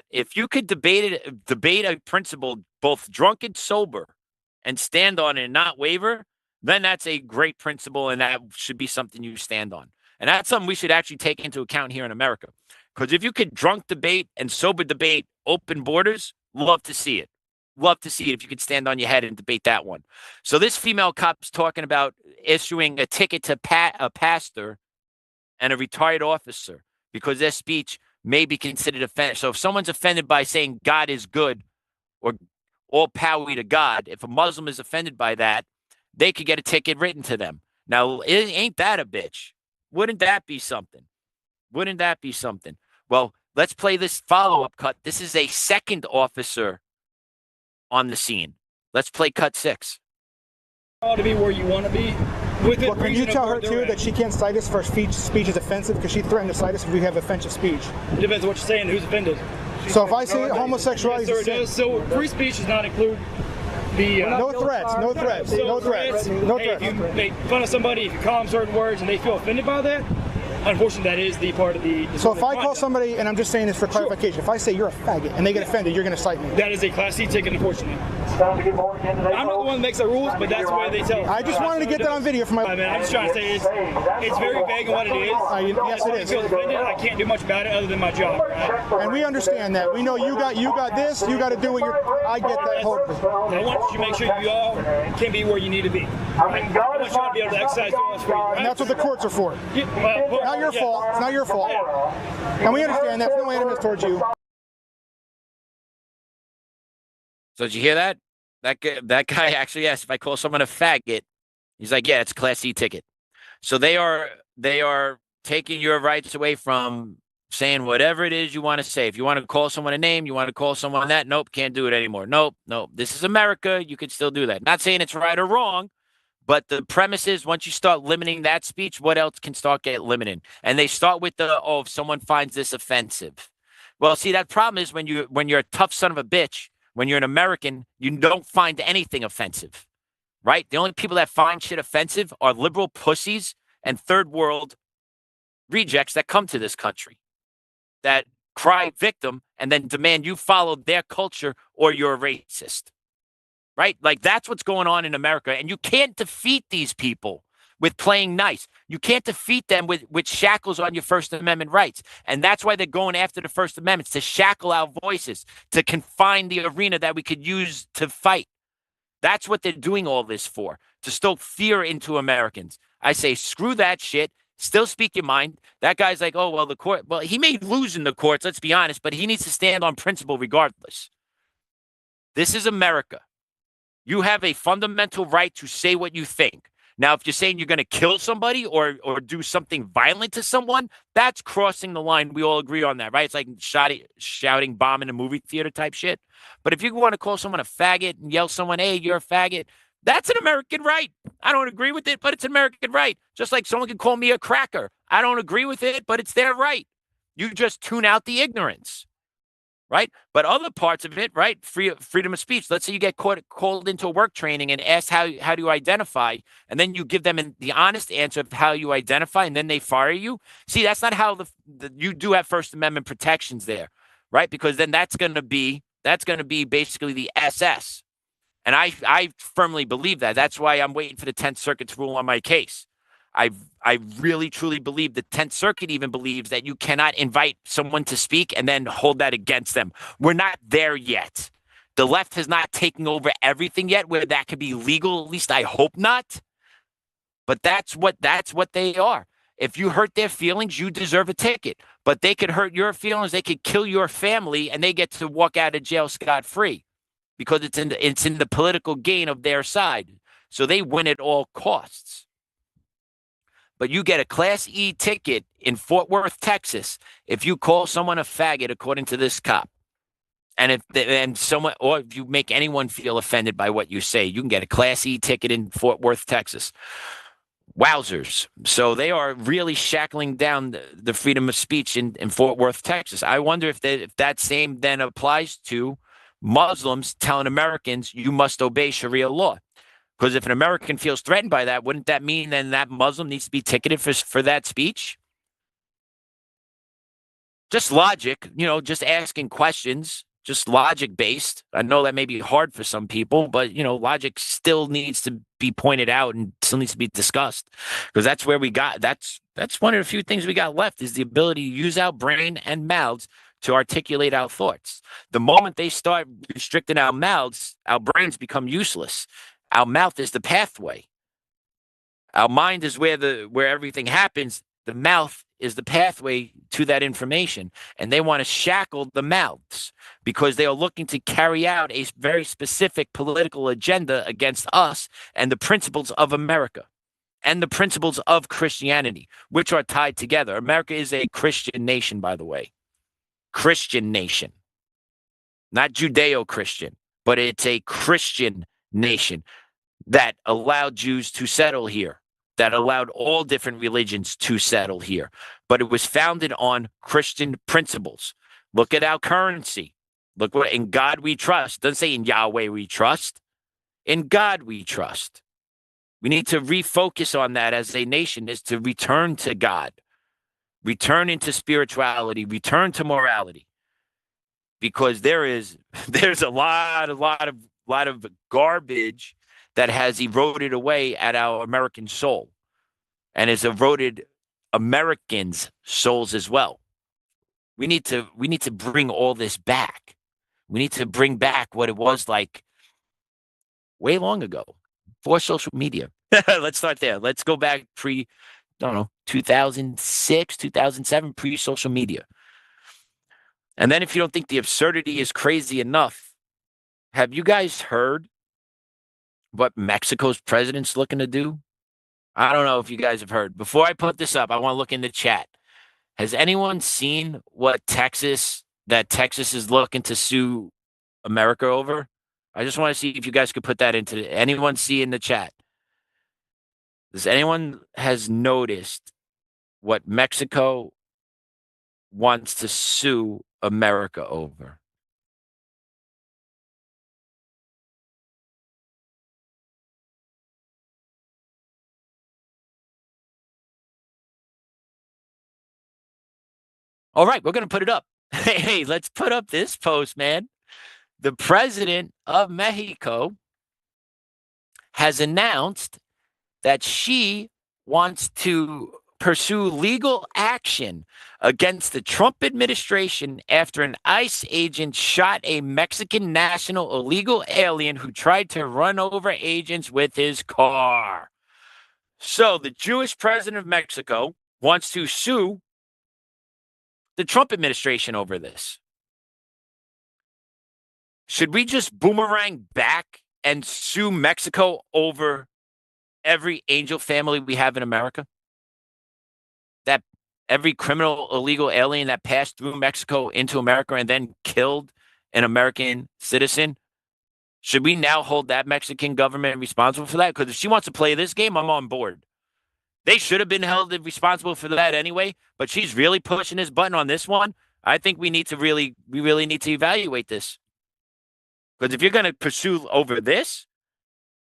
If you could debate a principle both drunk and sober and stand on it and not waver, then that's a great principle and that should be something you stand on. And that's something we should actually take into account here in America. Because if you could drunk debate and sober debate open borders, love to see it. Love to see it if you could stand on your head and debate that one. So this female cop's talking about issuing a ticket to a pastor and a retired officer because their speech may be considered offensive. So if someone's offended by saying God is good or all power to God, if a Muslim is offended by that, they could get a ticket written to them. Now, ain't that a bitch? Wouldn't that be something? Wouldn't that be something? Well, let's play this follow-up cut. This is a second officer on the scene. Let's play cut 6. To be where you want to be. Well, can you tell her too that she can't cite us for speech is offensive because she threatened to cite us if we have offensive speech? It depends on what you're saying, who's offended. So if I say homosexuality, yes, sir, it does. So free speech does not include the no threats. Hey, if you make fun of somebody, if you call them certain words and they feel offended by that, unfortunately, that is the part of the. So if I call somebody, and I'm just saying this for clarification, if I say you're a faggot and they get offended, you're going to cite me. That is a Class C ticket, unfortunately. I'm not the one that makes the rules, but that's the way they tell. I just wanted to get that on video for my. I'm just trying to say it's very vague on what it is. Yes, it is. If I feel offended, I can't do much about it other than my job. Right? And we understand that. We know you got this. You got to do what you're. I get that whole. I want you to make sure you all can be where you need to be. Right? I want you to be able to exercise those freedom. Right? And that's what the courts are for. Yeah, not your fault. It's not your fault. And we understand that. There's no animus towards you. So did you hear that? That guy actually asked if I call someone a faggot. He's like, yeah, it's a Class C ticket. So they are taking your rights away from saying whatever it is you want to say. If you want to call someone a name, you want to call someone that, nope, can't do it anymore. Nope. This is America. You can still do that. Not saying it's right or wrong, but the premise is once you start limiting that speech, what else can start get limited? And they start with if someone finds this offensive. Well, see, that problem is when you're a tough son of a bitch, when you're an American, you don't find anything offensive, right? The only people that find shit offensive are liberal pussies and third world rejects that come to this country that cry victim and then demand you follow their culture or you're a racist, right? Like that's what's going on in America. And you can't defeat these people with playing nice. You can't defeat them with shackles on your First Amendment rights. And that's why they're going after the First Amendment, to shackle our voices, to confine the arena that we could use to fight. That's what they're doing all this for, to stoke fear into Americans. I say, screw that shit. Still speak your mind. That guy's like, oh, well, the court. Well, he may lose in the courts, let's be honest, but he needs to stand on principle regardless. This is America. You have a fundamental right to say what you think. Now, if you're saying you're going to kill somebody or do something violent to someone, that's crossing the line. We all agree on that, right? It's like shouting bomb in a movie theater type shit. But if you want to call someone a faggot and yell someone, hey, you're a faggot, that's an American right. I don't agree with it, but it's an American right. Just like someone can call me a cracker. I don't agree with it, but it's their right. You just tune out the ignorance, right? But other parts of it, right? Freedom of speech. Let's say you get called into a work training and asked how do you identify, and then you give them the honest answer of how you identify, and then they fire you. See, that's not how you do have First Amendment protections there, right? Because then that's going to be basically the SS. And I firmly believe that. That's why I'm waiting for the 10th Circuit to rule on my case. I really, truly believe the 10th Circuit even believes that you cannot invite someone to speak and then hold that against them. We're not there yet. The left has not taken over everything yet where that could be legal. At least I hope not. But that's what they are. If you hurt their feelings, you deserve a ticket. But they could hurt your feelings. They could kill your family, and they get to walk out of jail scot-free. Because it's in the political gain of their side. So they win at all costs. But you get a Class E ticket in Fort Worth, Texas, if you call someone a faggot, according to this cop. And if you make anyone feel offended by what you say, you can get a Class E ticket in Fort Worth, Texas. Wowzers. So they are really shackling down the freedom of speech in Fort Worth, Texas. I wonder if that same then applies to Muslims telling Americans you must obey Sharia law. Because if an American feels threatened by that, wouldn't that mean then that Muslim needs to be ticketed for that speech? Just logic, just asking questions, just logic based. I know that may be hard for some people, but logic still needs to be pointed out and still needs to be discussed. Because that's where that's one of the few things we got left is the ability to use our brain and mouths to articulate our thoughts. The moment they start restricting our mouths, our brains become useless. Our mouth is the pathway. Our mind is where everything happens. The mouth is the pathway to that information. And they want to shackle the mouths because they are looking to carry out a very specific political agenda against us and the principles of America and the principles of Christianity, which are tied together. America is a Christian nation, by the way. Christian nation, not Judeo-Christian, but it's a Christian nation that allowed Jews to settle here, that allowed all different religions to settle here. But it was founded on Christian principles. Look at our currency. Look what in God we trust. It doesn't say in Yahweh we trust. In God we trust. We need to refocus on that as a nation, is to return to God. Return into spirituality, return to morality, because there's a lot of garbage that has eroded away at our American soul and has eroded Americans' souls as well. We need to bring all this back. We need to bring back what it was like way long ago before social media. Let's start there. Let's go back 2006, 2007, pre-social media. And then if you don't think the absurdity is crazy enough, have you guys heard what Mexico's president's looking to do? I don't know if you guys have heard. Before I put this up, I want to look in the chat. Has anyone seen what Texas is looking to sue America over? I just want to see if you guys could put that into anyone see in the chat. Does anyone has noticed what Mexico wants to sue America over? All right, we're going to put it up. Hey, let's put up this post, man. The president of Mexico has announced that she wants to pursue legal action against the Trump administration after an ICE agent shot a Mexican national illegal alien who tried to run over agents with his car. So the Jewish president of Mexico wants to sue the Trump administration over this. Should we just boomerang back and sue Mexico over every angel family we have in America? That every criminal illegal alien that passed through Mexico into America and then killed an American citizen? Should we now hold that Mexican government responsible for that? Because if she wants to play this game, I'm on board. They should have been held responsible for that anyway, but she's really pushing this button on this one. I think we really need to evaluate this. Because if you're going to pursue over this,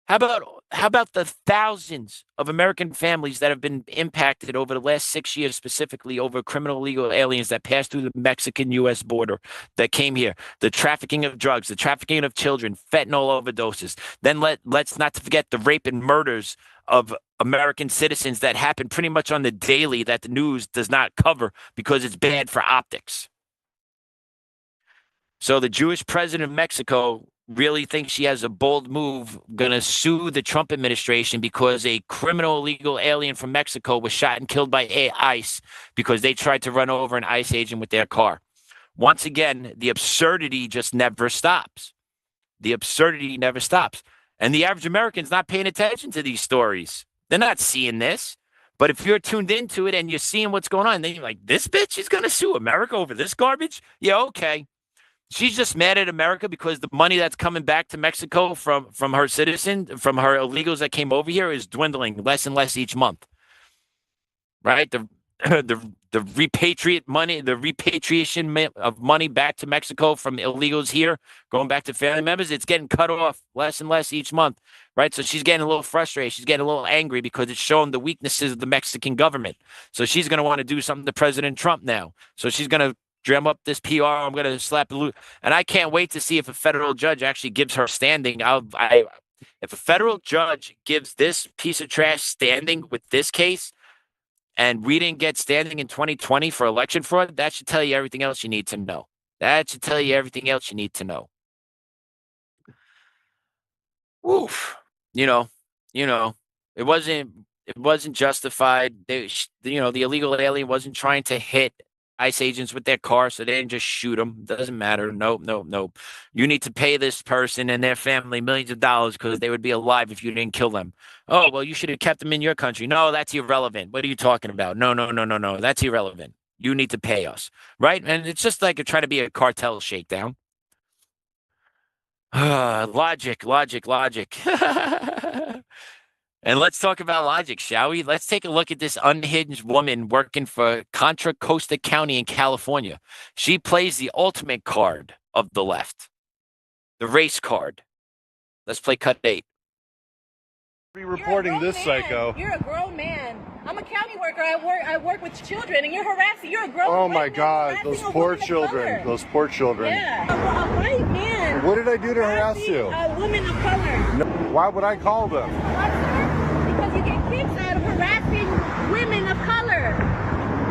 how about the thousands of American families that have been impacted over the last 6 years, specifically over criminal illegal aliens that passed through the Mexican-U.S. border that came here, the trafficking of drugs, the trafficking of children, fentanyl overdoses. Then let's not forget the rape and murders of American citizens that happen pretty much on the daily that the news does not cover because it's bad for optics. So the Jewish president of Mexico really thinks she has a bold move, going to sue the Trump administration because a criminal illegal alien from Mexico was shot and killed by ICE because they tried to run over an ICE agent with their car. Once again, the absurdity just never stops. The absurdity never stops. And the average American's not paying attention to these stories. They're not seeing this. But if you're tuned into it and you're seeing what's going on, then you're like, this bitch is going to sue America over this garbage? Yeah, okay. She's just mad at America because the money that's coming back to Mexico from her citizen, from her illegals that came over here is dwindling less and less each month. Right? The repatriate money, the repatriation of money back to Mexico from illegals here, going back to family members, it's getting cut off less and less each month. Right? So she's getting a little frustrated. She's getting a little angry because it's showing the weaknesses of the Mexican government. So she's going to want to do something to President Trump now. So she's going to drum up this PR. I'm going to slap the loot. And I can't wait to see if a federal judge actually gives her standing. If a federal judge gives this piece of trash standing with this case, and we didn't get standing in 2020 for election fraud, that should tell you everything else you need to know. That should tell you everything else you need to know. Oof. You know, it wasn't justified. The illegal alien wasn't trying to hit ICE agents with their car, so they didn't just shoot them. Doesn't matter. Nope. You need to pay this person and their family millions of dollars because they would be alive if you didn't kill them. Oh, well, you should have kept them in your country. No, that's irrelevant. What are you talking about? No. That's irrelevant. You need to pay us, right? And it's just like trying to be a cartel shakedown. Logic. And let's talk about logic, shall we? Let's take a look at this unhinged woman working for Contra Costa County in California. She plays the ultimate card of the left, the race card. Let's play cut 8. Be reporting this psycho. You're a grown man. I'm a county worker. I work with children, and you're harassing. You're a grown man. Oh my God, those poor children. Those poor children. Yeah, a white man. What did I do to harass you? A woman of color. No. Why would I call them? Because you get kicks out of harassing women of color.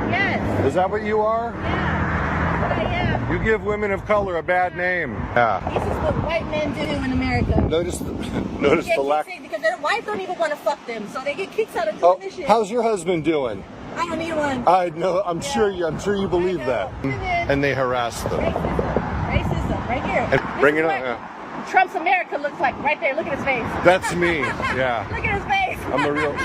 Yes. Is that what you are? Yeah, but I am. You give women of color a bad name. Yeah. This is what white men do in America. Notice the lack. Because their wives don't even want to fuck them, so they get kicks out of doing this shit. How's your husband doing? I don't need one. I know. I'm sure you believe that. And they harass them. Racism, right here. And bring it on. Trump's America looks like right there. Look at his face. That's me. Yeah. Look at his face. I'm a real. Look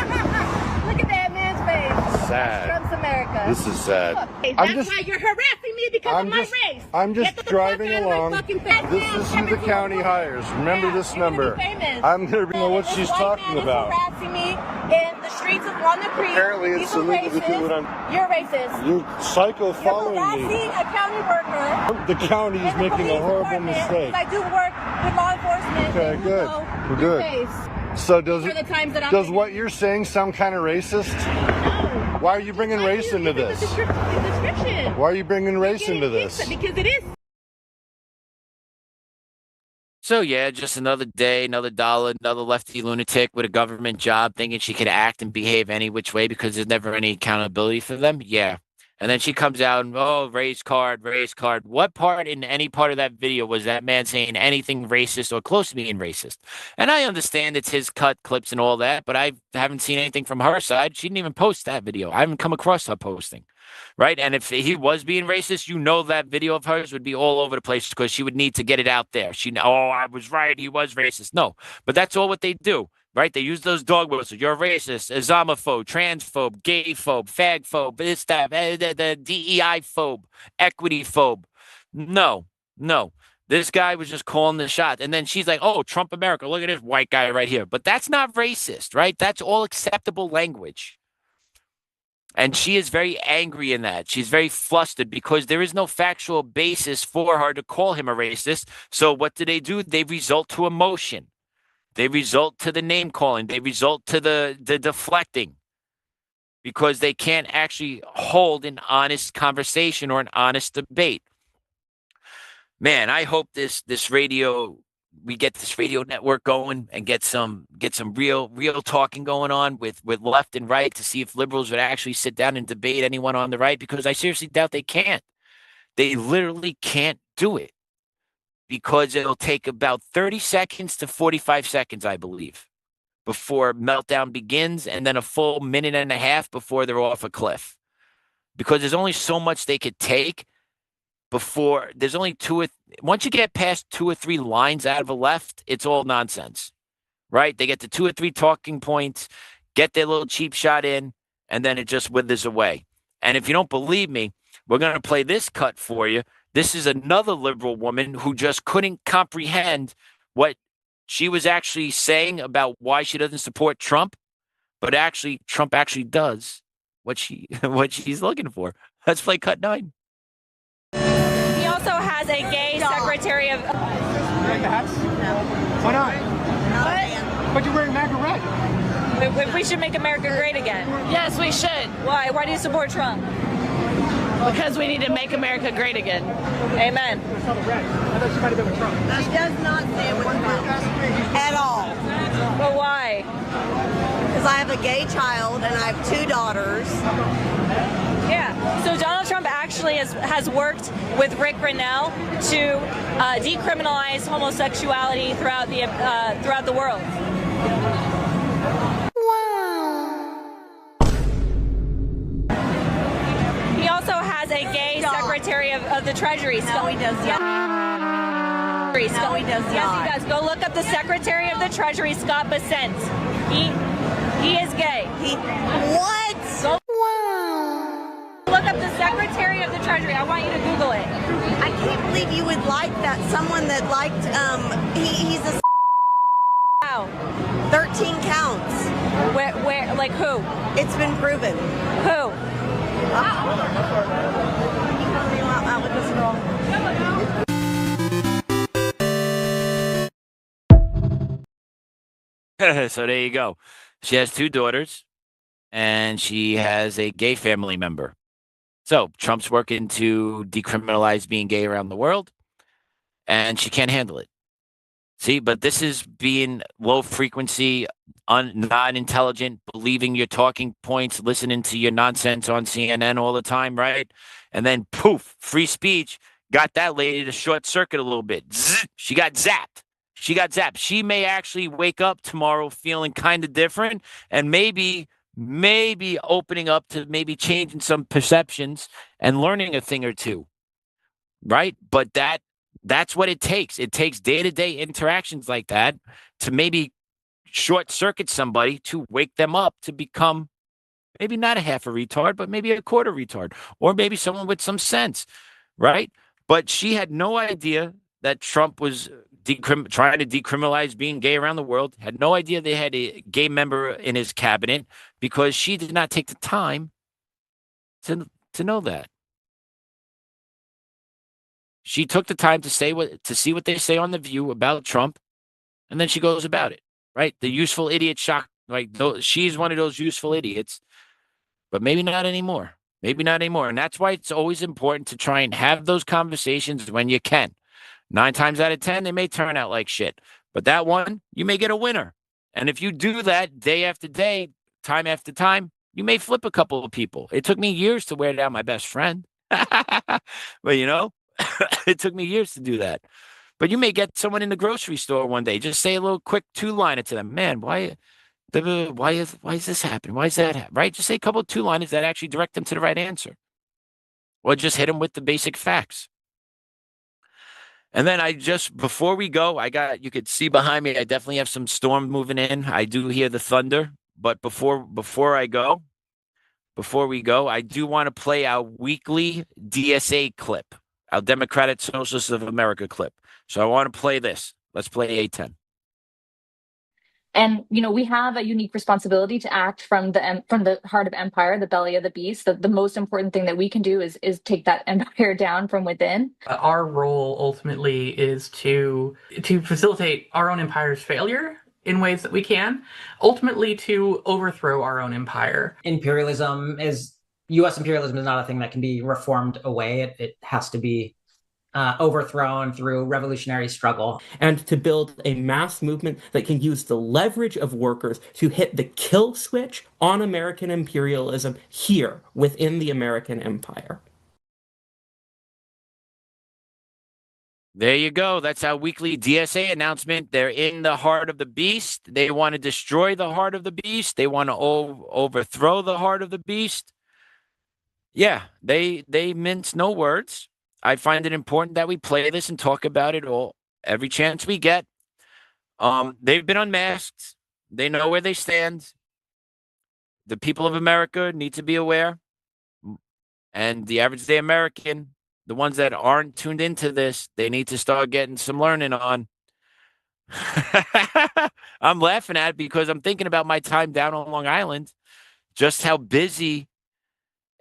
at that man's face. Sad. Trump's America. This is sad. That's why you're harassing me because of my race. I'm just Get the fuck driving out of my along. fucking face. This is who the county hires. Remember this number. I'm going to know what she's talking about. Harassing me in the streets of Walnut Creek. Apparently it's illegal to do what I'm... You're racist. You psycho following You're me. harassing a county worker. The county is in the making a police horrible department, mistake. 'cause I do work with law enforcement. Okay, and good. know We're your good. face. So does For the times that I'm does in. what you're saying sound kind of racist? No. Why are you bringing race into this? The description. Why are you bringing race into this? Because it is. So yeah, just another day, another dollar, another lefty lunatic with a government job thinking she could act and behave any which way because there's never any accountability for them. Yeah. And then she comes out and, oh, race card, race card. What part in any part of that video was that man saying anything racist or close to being racist? And I understand it's his cut clips and all that, but I haven't seen anything from her side. She didn't even post that video. I haven't come across her posting. Right. And if he was being racist, you know, that video of hers would be all over the place because she would need to get it out there. Oh, I was right. He was racist. No, but that's all what they do. Right. They use those dog whistles. You're a racist, Islamophobe, transphobe, gayphobe, fagphobe, this, that, the DEI phobe, equity phobe. No. This guy was just calling the shot. And then she's like, oh, Trump America. Look at this white guy right here. But that's not racist. Right. That's all acceptable language. And she is very angry in that. She's very flustered because there is no factual basis for her to call him a racist. So what do? They resort to emotion. They resort to the name calling. They resort to the deflecting because they can't actually hold an honest conversation or an honest debate. Man, I hope we get this radio network going and get some real talking going on with left and right to see if liberals would actually sit down and debate anyone on the right, because I seriously doubt they can't. They literally can't do it because it'll take about 30 seconds to 45 seconds, I believe, before meltdown begins, and then a full minute and a half before they're off a cliff, because there's only so much they could take before there's only once you get past 2 or 3 lines out of a left, it's all nonsense, right? They get to 2 or 3 talking points, get their little cheap shot in, and then it just withers away. And if you don't believe me, we're going to play this cut for you. This is another liberal woman who just couldn't comprehend what she was actually saying about why she doesn't support Trump, but actually Trump actually does what she's looking for. Let's play cut 9. He also has a gay secretary of. You like the hats? No. Why not? What? But you're wearing MAGA red. We should make America great again. Yes, we should. Why? Why do you support Trump? Because we need to make America great again. Amen. I saw the red. I thought she might have been with Trump. She does not stand with Trump at all. But why? Because I have a gay child and I have 2 daughters. Yeah. So Donald Trump actually has worked with Rick Grinnell to decriminalize homosexuality throughout the world. He also has a gay secretary of the Treasury. No, he does not. No, he does not. Yes, he does. Go look up the Secretary of the Treasury, Scott Bessent. He is gay. What? Go look up the Secretary of the Treasury. I want you to Google it. I can't believe you would like that. Someone that liked, he's a. Wow. 13 counts. Where, like who? It's been proven. Who? Out with this girl. So there you go. She has 2 daughters, and she has a gay family member. So Trump's working to decriminalize being gay around the world, and she can't handle it. See, but this is being low frequency, not intelligent, believing your talking points, listening to your nonsense on CNN all the time, right? And then poof, free speech got that lady to short circuit a little bit. Zzz, she got zapped. She may actually wake up tomorrow feeling kind of different, and maybe opening up to maybe changing some perceptions and learning a thing or two, right? But that's what it takes. It takes day-to-day interactions like that to maybe short circuit somebody to wake them up to become Maybe not a half a retard, but maybe a quarter retard, or maybe someone with some sense, right? But she had no idea that Trump was trying to decriminalize being gay around the world, had no idea they had a gay member in his cabinet because she did not take the time to know that. She took the time to see what they say on The View about Trump, and then she goes about it, right? The useful idiot shock, like she's one of those useful idiots, but maybe not anymore. Maybe not anymore. And that's why it's always important to try and have those conversations when you can. 9 times out of 10, they may turn out like shit, but that one, you may get a winner. And if you do that day after day, time after time, you may flip a couple of people. It took me years to wear down my best friend. But, it took me years to do that. But you may get someone in the grocery store one day. Just say a little quick 2-liner to them. Man, why is this happening? Why is that happening? Right? Just say a couple of 2-liners that actually direct them to the right answer. Or just hit them with the basic facts. And then before we go, you could see behind me, I definitely have some storm moving in. I do hear the thunder. But before we go, I do want to play our weekly DSA clip, our Democratic Socialists of America clip. So I want to play this. Let's play A10. And, we have a unique responsibility to act from the heart of empire, the belly of the beast. The most important thing that we can do is take that empire down from within. Our role ultimately is to facilitate our own empire's failure in ways that we can, ultimately to overthrow our own empire. U.S. imperialism is not a thing that can be reformed away. It has to be overthrown through revolutionary struggle. And to build a mass movement that can use the leverage of workers to hit the kill switch on American imperialism here within the American empire. There you go. That's our weekly DSA announcement. They're in the heart of the beast. They want to destroy the heart of the beast. They want to overthrow the heart of the beast. Yeah, they mince no words. I find it important that we play this and talk about it all every chance we get. They've been unmasked. They know where they stand. The people of America need to be aware. And the average day American, the ones that aren't tuned into this, they need to start getting some learning on. I'm laughing at it because I'm thinking about my time down on Long Island, just how busy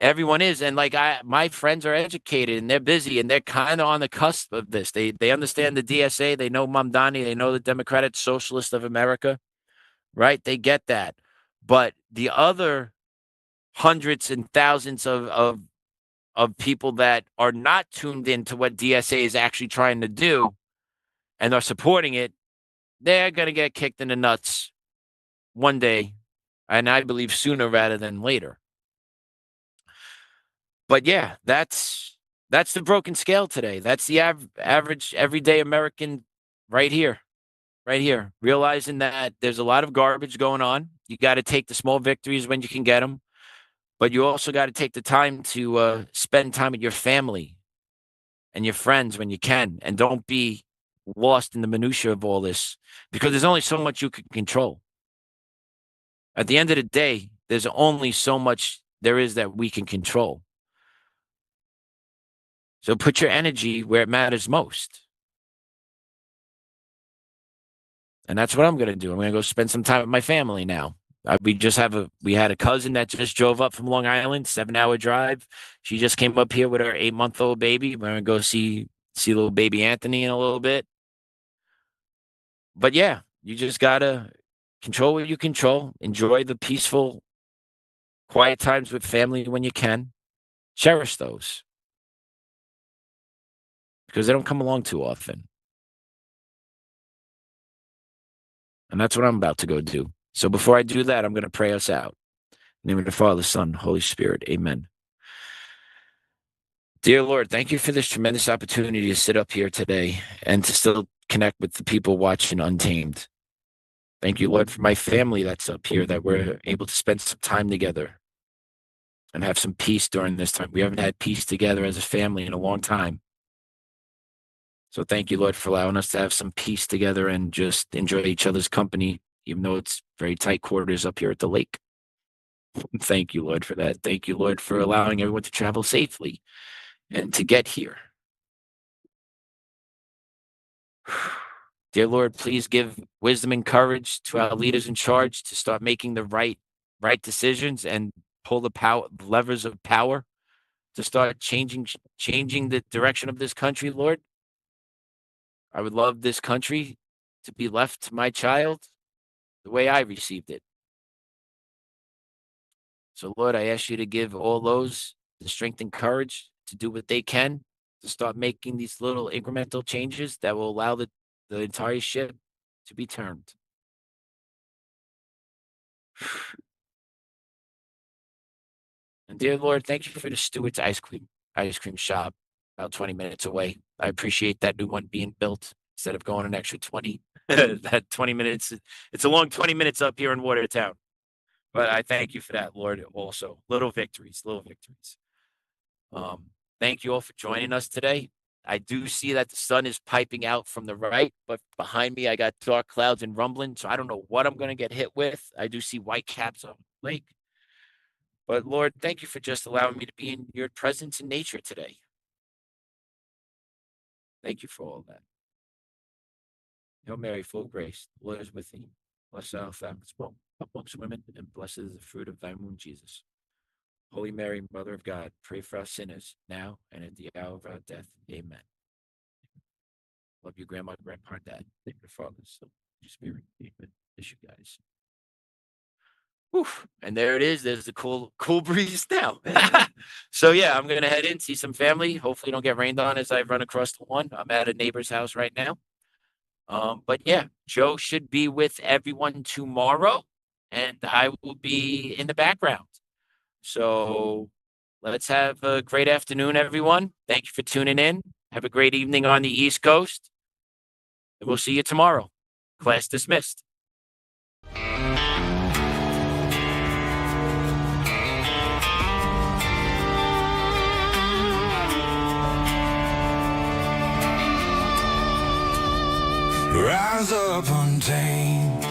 everyone is. And my friends are educated and they're busy and they're kind of on the cusp of this. They understand the DSA. They know Mamdani. They know the Democratic Socialist of America, right? They get that. But the other hundreds and thousands of people that are not tuned into what DSA is actually trying to do and are supporting it, they're going to get kicked in the nuts one day. And I believe sooner rather than later. But yeah, that's the broken scale today. That's the average everyday American right here, realizing that there's a lot of garbage going on. You got to take the small victories when you can get them, but you also got to take the time to spend time with your family and your friends when you can, and don't be lost in the minutia of all this, because there's only so much you can control. At the end of the day, there's only so much there is that we can control. So put your energy where it matters most. And that's what I'm going to do. I'm going to go spend some time with my family now. We had a cousin that just drove up from Long Island, 7-hour drive. She just came up here with her 8-month-old baby. We're going to go see little baby Anthony in a little bit. But yeah, you just got to control what you control. Enjoy the peaceful, quiet times with family when you can. Cherish those, because they don't come along too often. And that's what I'm about to go do. So before I do that, I'm going to pray us out. In the name of the Father, Son, Holy Spirit. Amen. Dear Lord, thank you for this tremendous opportunity to sit up here today and to still connect with the people watching Untamed. Thank you, Lord, for my family that's up here, that we're able to spend some time together and have some peace during this time. We haven't had peace together as a family in a long time. So thank you, Lord, for allowing us to have some peace together and just enjoy each other's company, even though it's very tight quarters up here at the lake. Thank you, Lord, for that. Thank you, Lord, for allowing everyone to travel safely and to get here. Dear Lord, please give wisdom and courage to our leaders in charge to start making the right decisions and pull the levers of power to start changing the direction of this country, Lord. I would love this country to be left to my child the way I received it. So, Lord, I ask you to give all those the strength and courage to do what they can to start making these little incremental changes that will allow the entire ship to be turned. And dear Lord, thank you for the Stewart's ice cream shop about 20 minutes away. I appreciate that new one being built instead of going an extra 20. That 20 minutes, it's a long 20 minutes up here in Watertown. But I thank you for that, Lord, also. Little victories. Thank you all for joining us today. I do see that the sun is piping out from the right, but behind me, I got dark clouds and rumbling, so I don't know what I'm going to get hit with. I do see white caps on the lake. But Lord, thank you for just allowing me to be in your presence in nature today. Thank you for all that. Hail Mary, full of grace, the Lord is with thee. Blessed art thou amongst women, and blessed is the fruit of thy womb, Jesus. Holy Mary, Mother of God, pray for us sinners, now and at the hour of our death. Amen. Love you, Grandma, Grandpa, Dad. Thank you, Father, Son, Holy Spirit. Amen. Miss you guys. Whew. And there it is. There's the cool breeze now. So yeah, I'm gonna head in, see some family. Hopefully don't get rained on as I run across the one. I'm at a neighbor's house right now. But yeah, Joe should be with everyone tomorrow, and I will be in the background. So let's have a great afternoon, everyone. Thank you for tuning in. Have a great evening on the East Coast, and we'll see you tomorrow. Class dismissed. Rise up untamed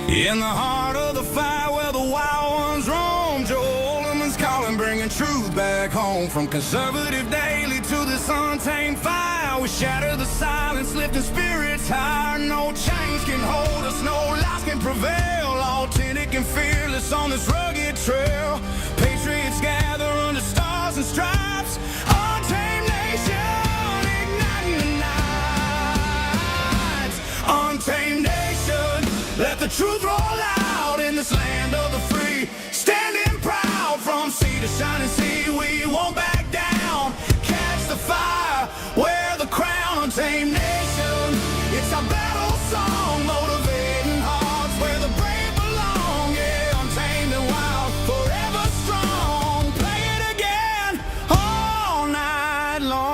in the heart of the fire where the wild ones roam. Joe Oltmann's calling, bringing truth back home. From conservative daily to this untamed fire, we shatter the silence, lifting spirits higher. No chains can hold us, no lies can prevail. Authentic and fearless on this rugged trail. Patriots gather under stars and stripes. Untamed nation, igniting the night. Untamed nation, let the truth roll out in this land of the free. Standing proud from sea to shining sea, we won't back down. Catch the fire, wear the crown. Untamed nation, it's our battle song, motivating hearts where the brave belong. Yeah, untamed and wild, forever strong. Play it again all night long.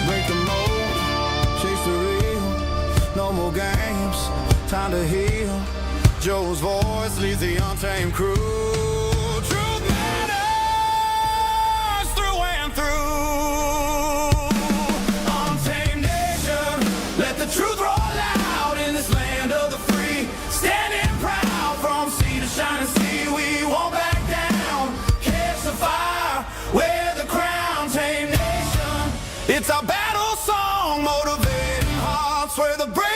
Break the mold, chase the real, no more games, time to heal. Joe's voice leads the untamed crew. Truth matters through and through. Untamed nation, let the truth roll out in this land of the free. Standing proud from sea to shining sea, we won't back down. Catch the fire, wear the crown. Untamed nation, it's our battle song, motivating hearts where the brave